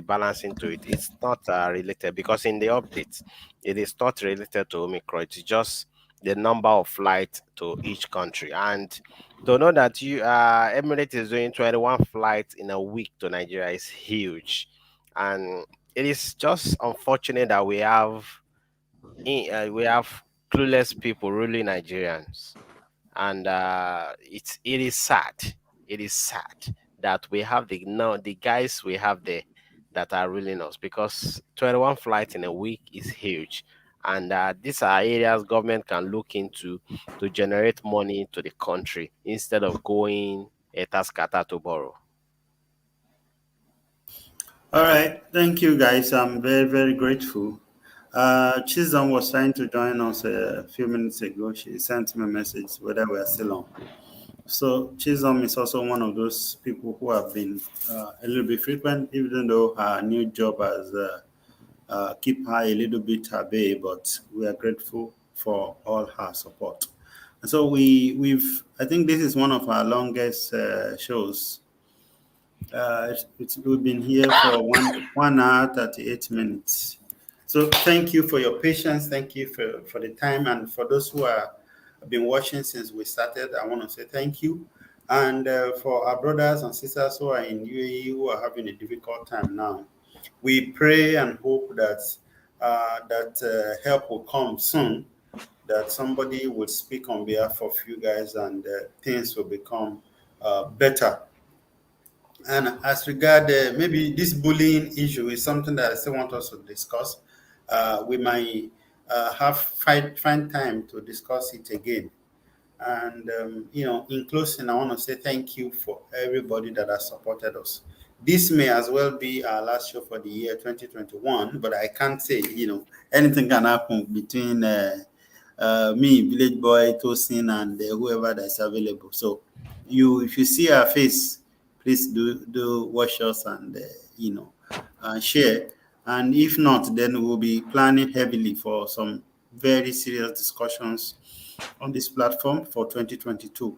balancing to it. It's not related because in the updates, it is not related to Omicron. It's just the number of flights to each country. And to know that Emirates is doing 21 flights in a week to Nigeria is huge, and it is just unfortunate that we have clueless people ruling Nigerians, and it is sad. It is sad that we have the guys we have there that are ruling us, because 21 flights in a week is huge, and these are areas government can look into to generate money to the country instead of going etaskata to borrow. All right, thank you guys. I'm very, very grateful. Chisholm was trying to join us a few minutes ago. She sent me a message whether we are still on. So Chisholm is also one of those people who have been a little bit frequent, even though her new job has keep her a little bit at bay. But we are grateful for all her support. And so I think this is one of our longest shows. We've been here for 1 hour 38 minutes. So thank you for your patience. Thank you for the time, and for those who have been watching since we started, I want to say thank you. And for our brothers and sisters who are in UAE who are having a difficult time now, we pray and hope that help will come soon. That somebody will speak on behalf of you guys, and things will become better. And as regard maybe this bullying issue is something that I still want us to discuss. We might find time to discuss it again. And in closing, I want to say thank you for everybody that has supported us. This may as well be our last show for the year 2021, but I can't say, anything can happen between me, Village Boy, Tosin, and whoever that's available. So, if you see our face, please do watch us and share. And if not, then we'll be planning heavily for some very serious discussions on this platform for 2022.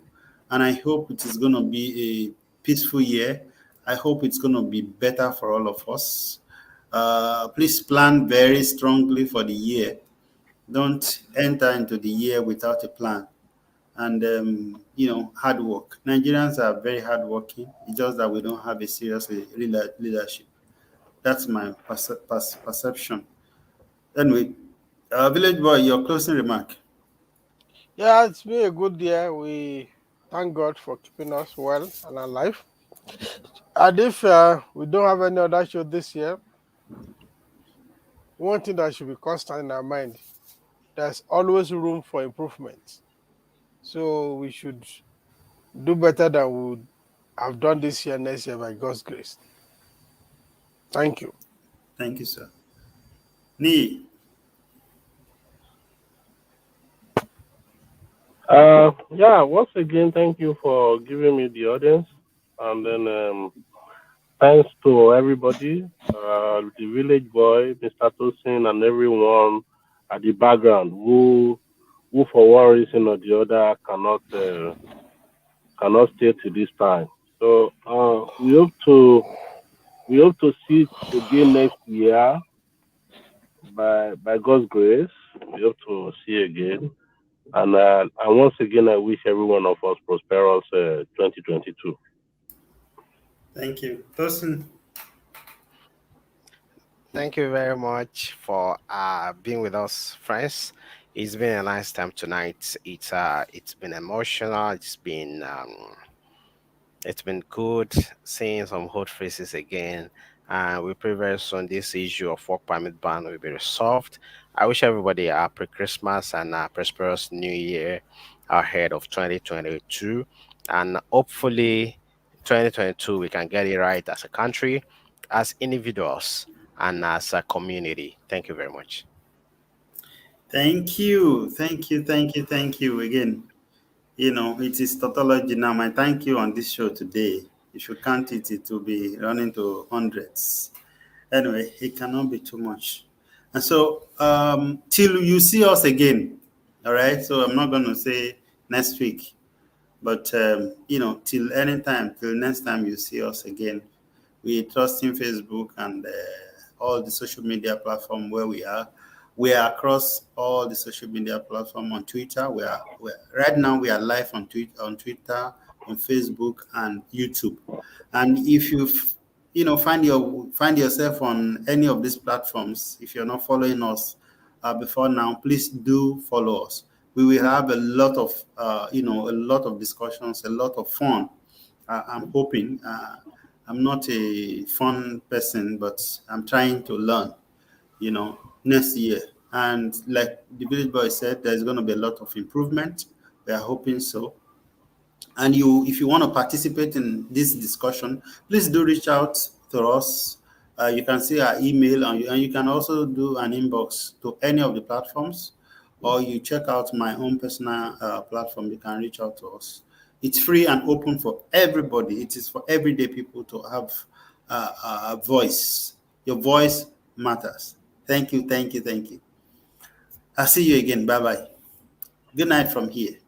And I hope it is going to be a peaceful year. I hope it's going to be better for all of us. Please plan very strongly for the year. Don't enter into the year without a plan. And, hard work. Nigerians are very hardworking. It's just that we don't have a serious leadership. That's my perception. Anyway, Village Boy, your closing remark. Yeah, it's been a good year. We thank God for keeping us well and alive. And if we don't have any other show this year, one thing that should be constant in our mind, there's always room for improvement. So we should do better than we would have done this year, next year by God's grace. Thank you. Thank you, sir. Nee, Yeah, once again, thank you for giving me the audience. And then thanks to everybody, the village boy, Mr. Tosin, and everyone at the background who for one reason or the other cannot stay to this time. So we hope to see it again next year by God's grace. We hope to see again. And once again, I wish every one of us prosperous 2022. thank you. Tosin, Thank you very much for being with us, friends. It's been a nice time tonight. It's been emotional. It's been good seeing some hot faces again. We pray very soon this issue of work permit ban will be resolved. I wish everybody a happy Christmas and a prosperous New Year ahead of 2022. And hopefully, 2022, we can get it right as a country, as individuals, and as a community. Thank you very much. thank you. Thank you. Thank you. Thank you again. It is tautology now. My thank you on this show today. If you count it, it will be running to hundreds. Anyway, it cannot be too much. And so, till you see us again, all right? So, I'm not going to say next week, but, till any time, till next time you see us again, we trust in Facebook and all the social media platform where we are. We are across all the social media platform on Twitter. Right now we are live on Twitter, on Facebook and YouTube. And if find yourself on any of these platforms, if you're not following us before now, please do follow us. We will have a lot of discussions, a lot of fun. I'm hoping. I'm not a fun person, but I'm trying to learn, next year. And like the village boy said, there's going to be a lot of improvement. We are hoping so. And if you want to participate in this discussion, please do reach out to us. You can see our email, and you can also do an inbox to any of the platforms, or you check out my own personal platform. You can reach out to us. It's free and open for everybody. It is for everyday people to have a voice. Your voice matters. Thank you, thank you, thank you. I'll see you again. Bye bye. Good night from here.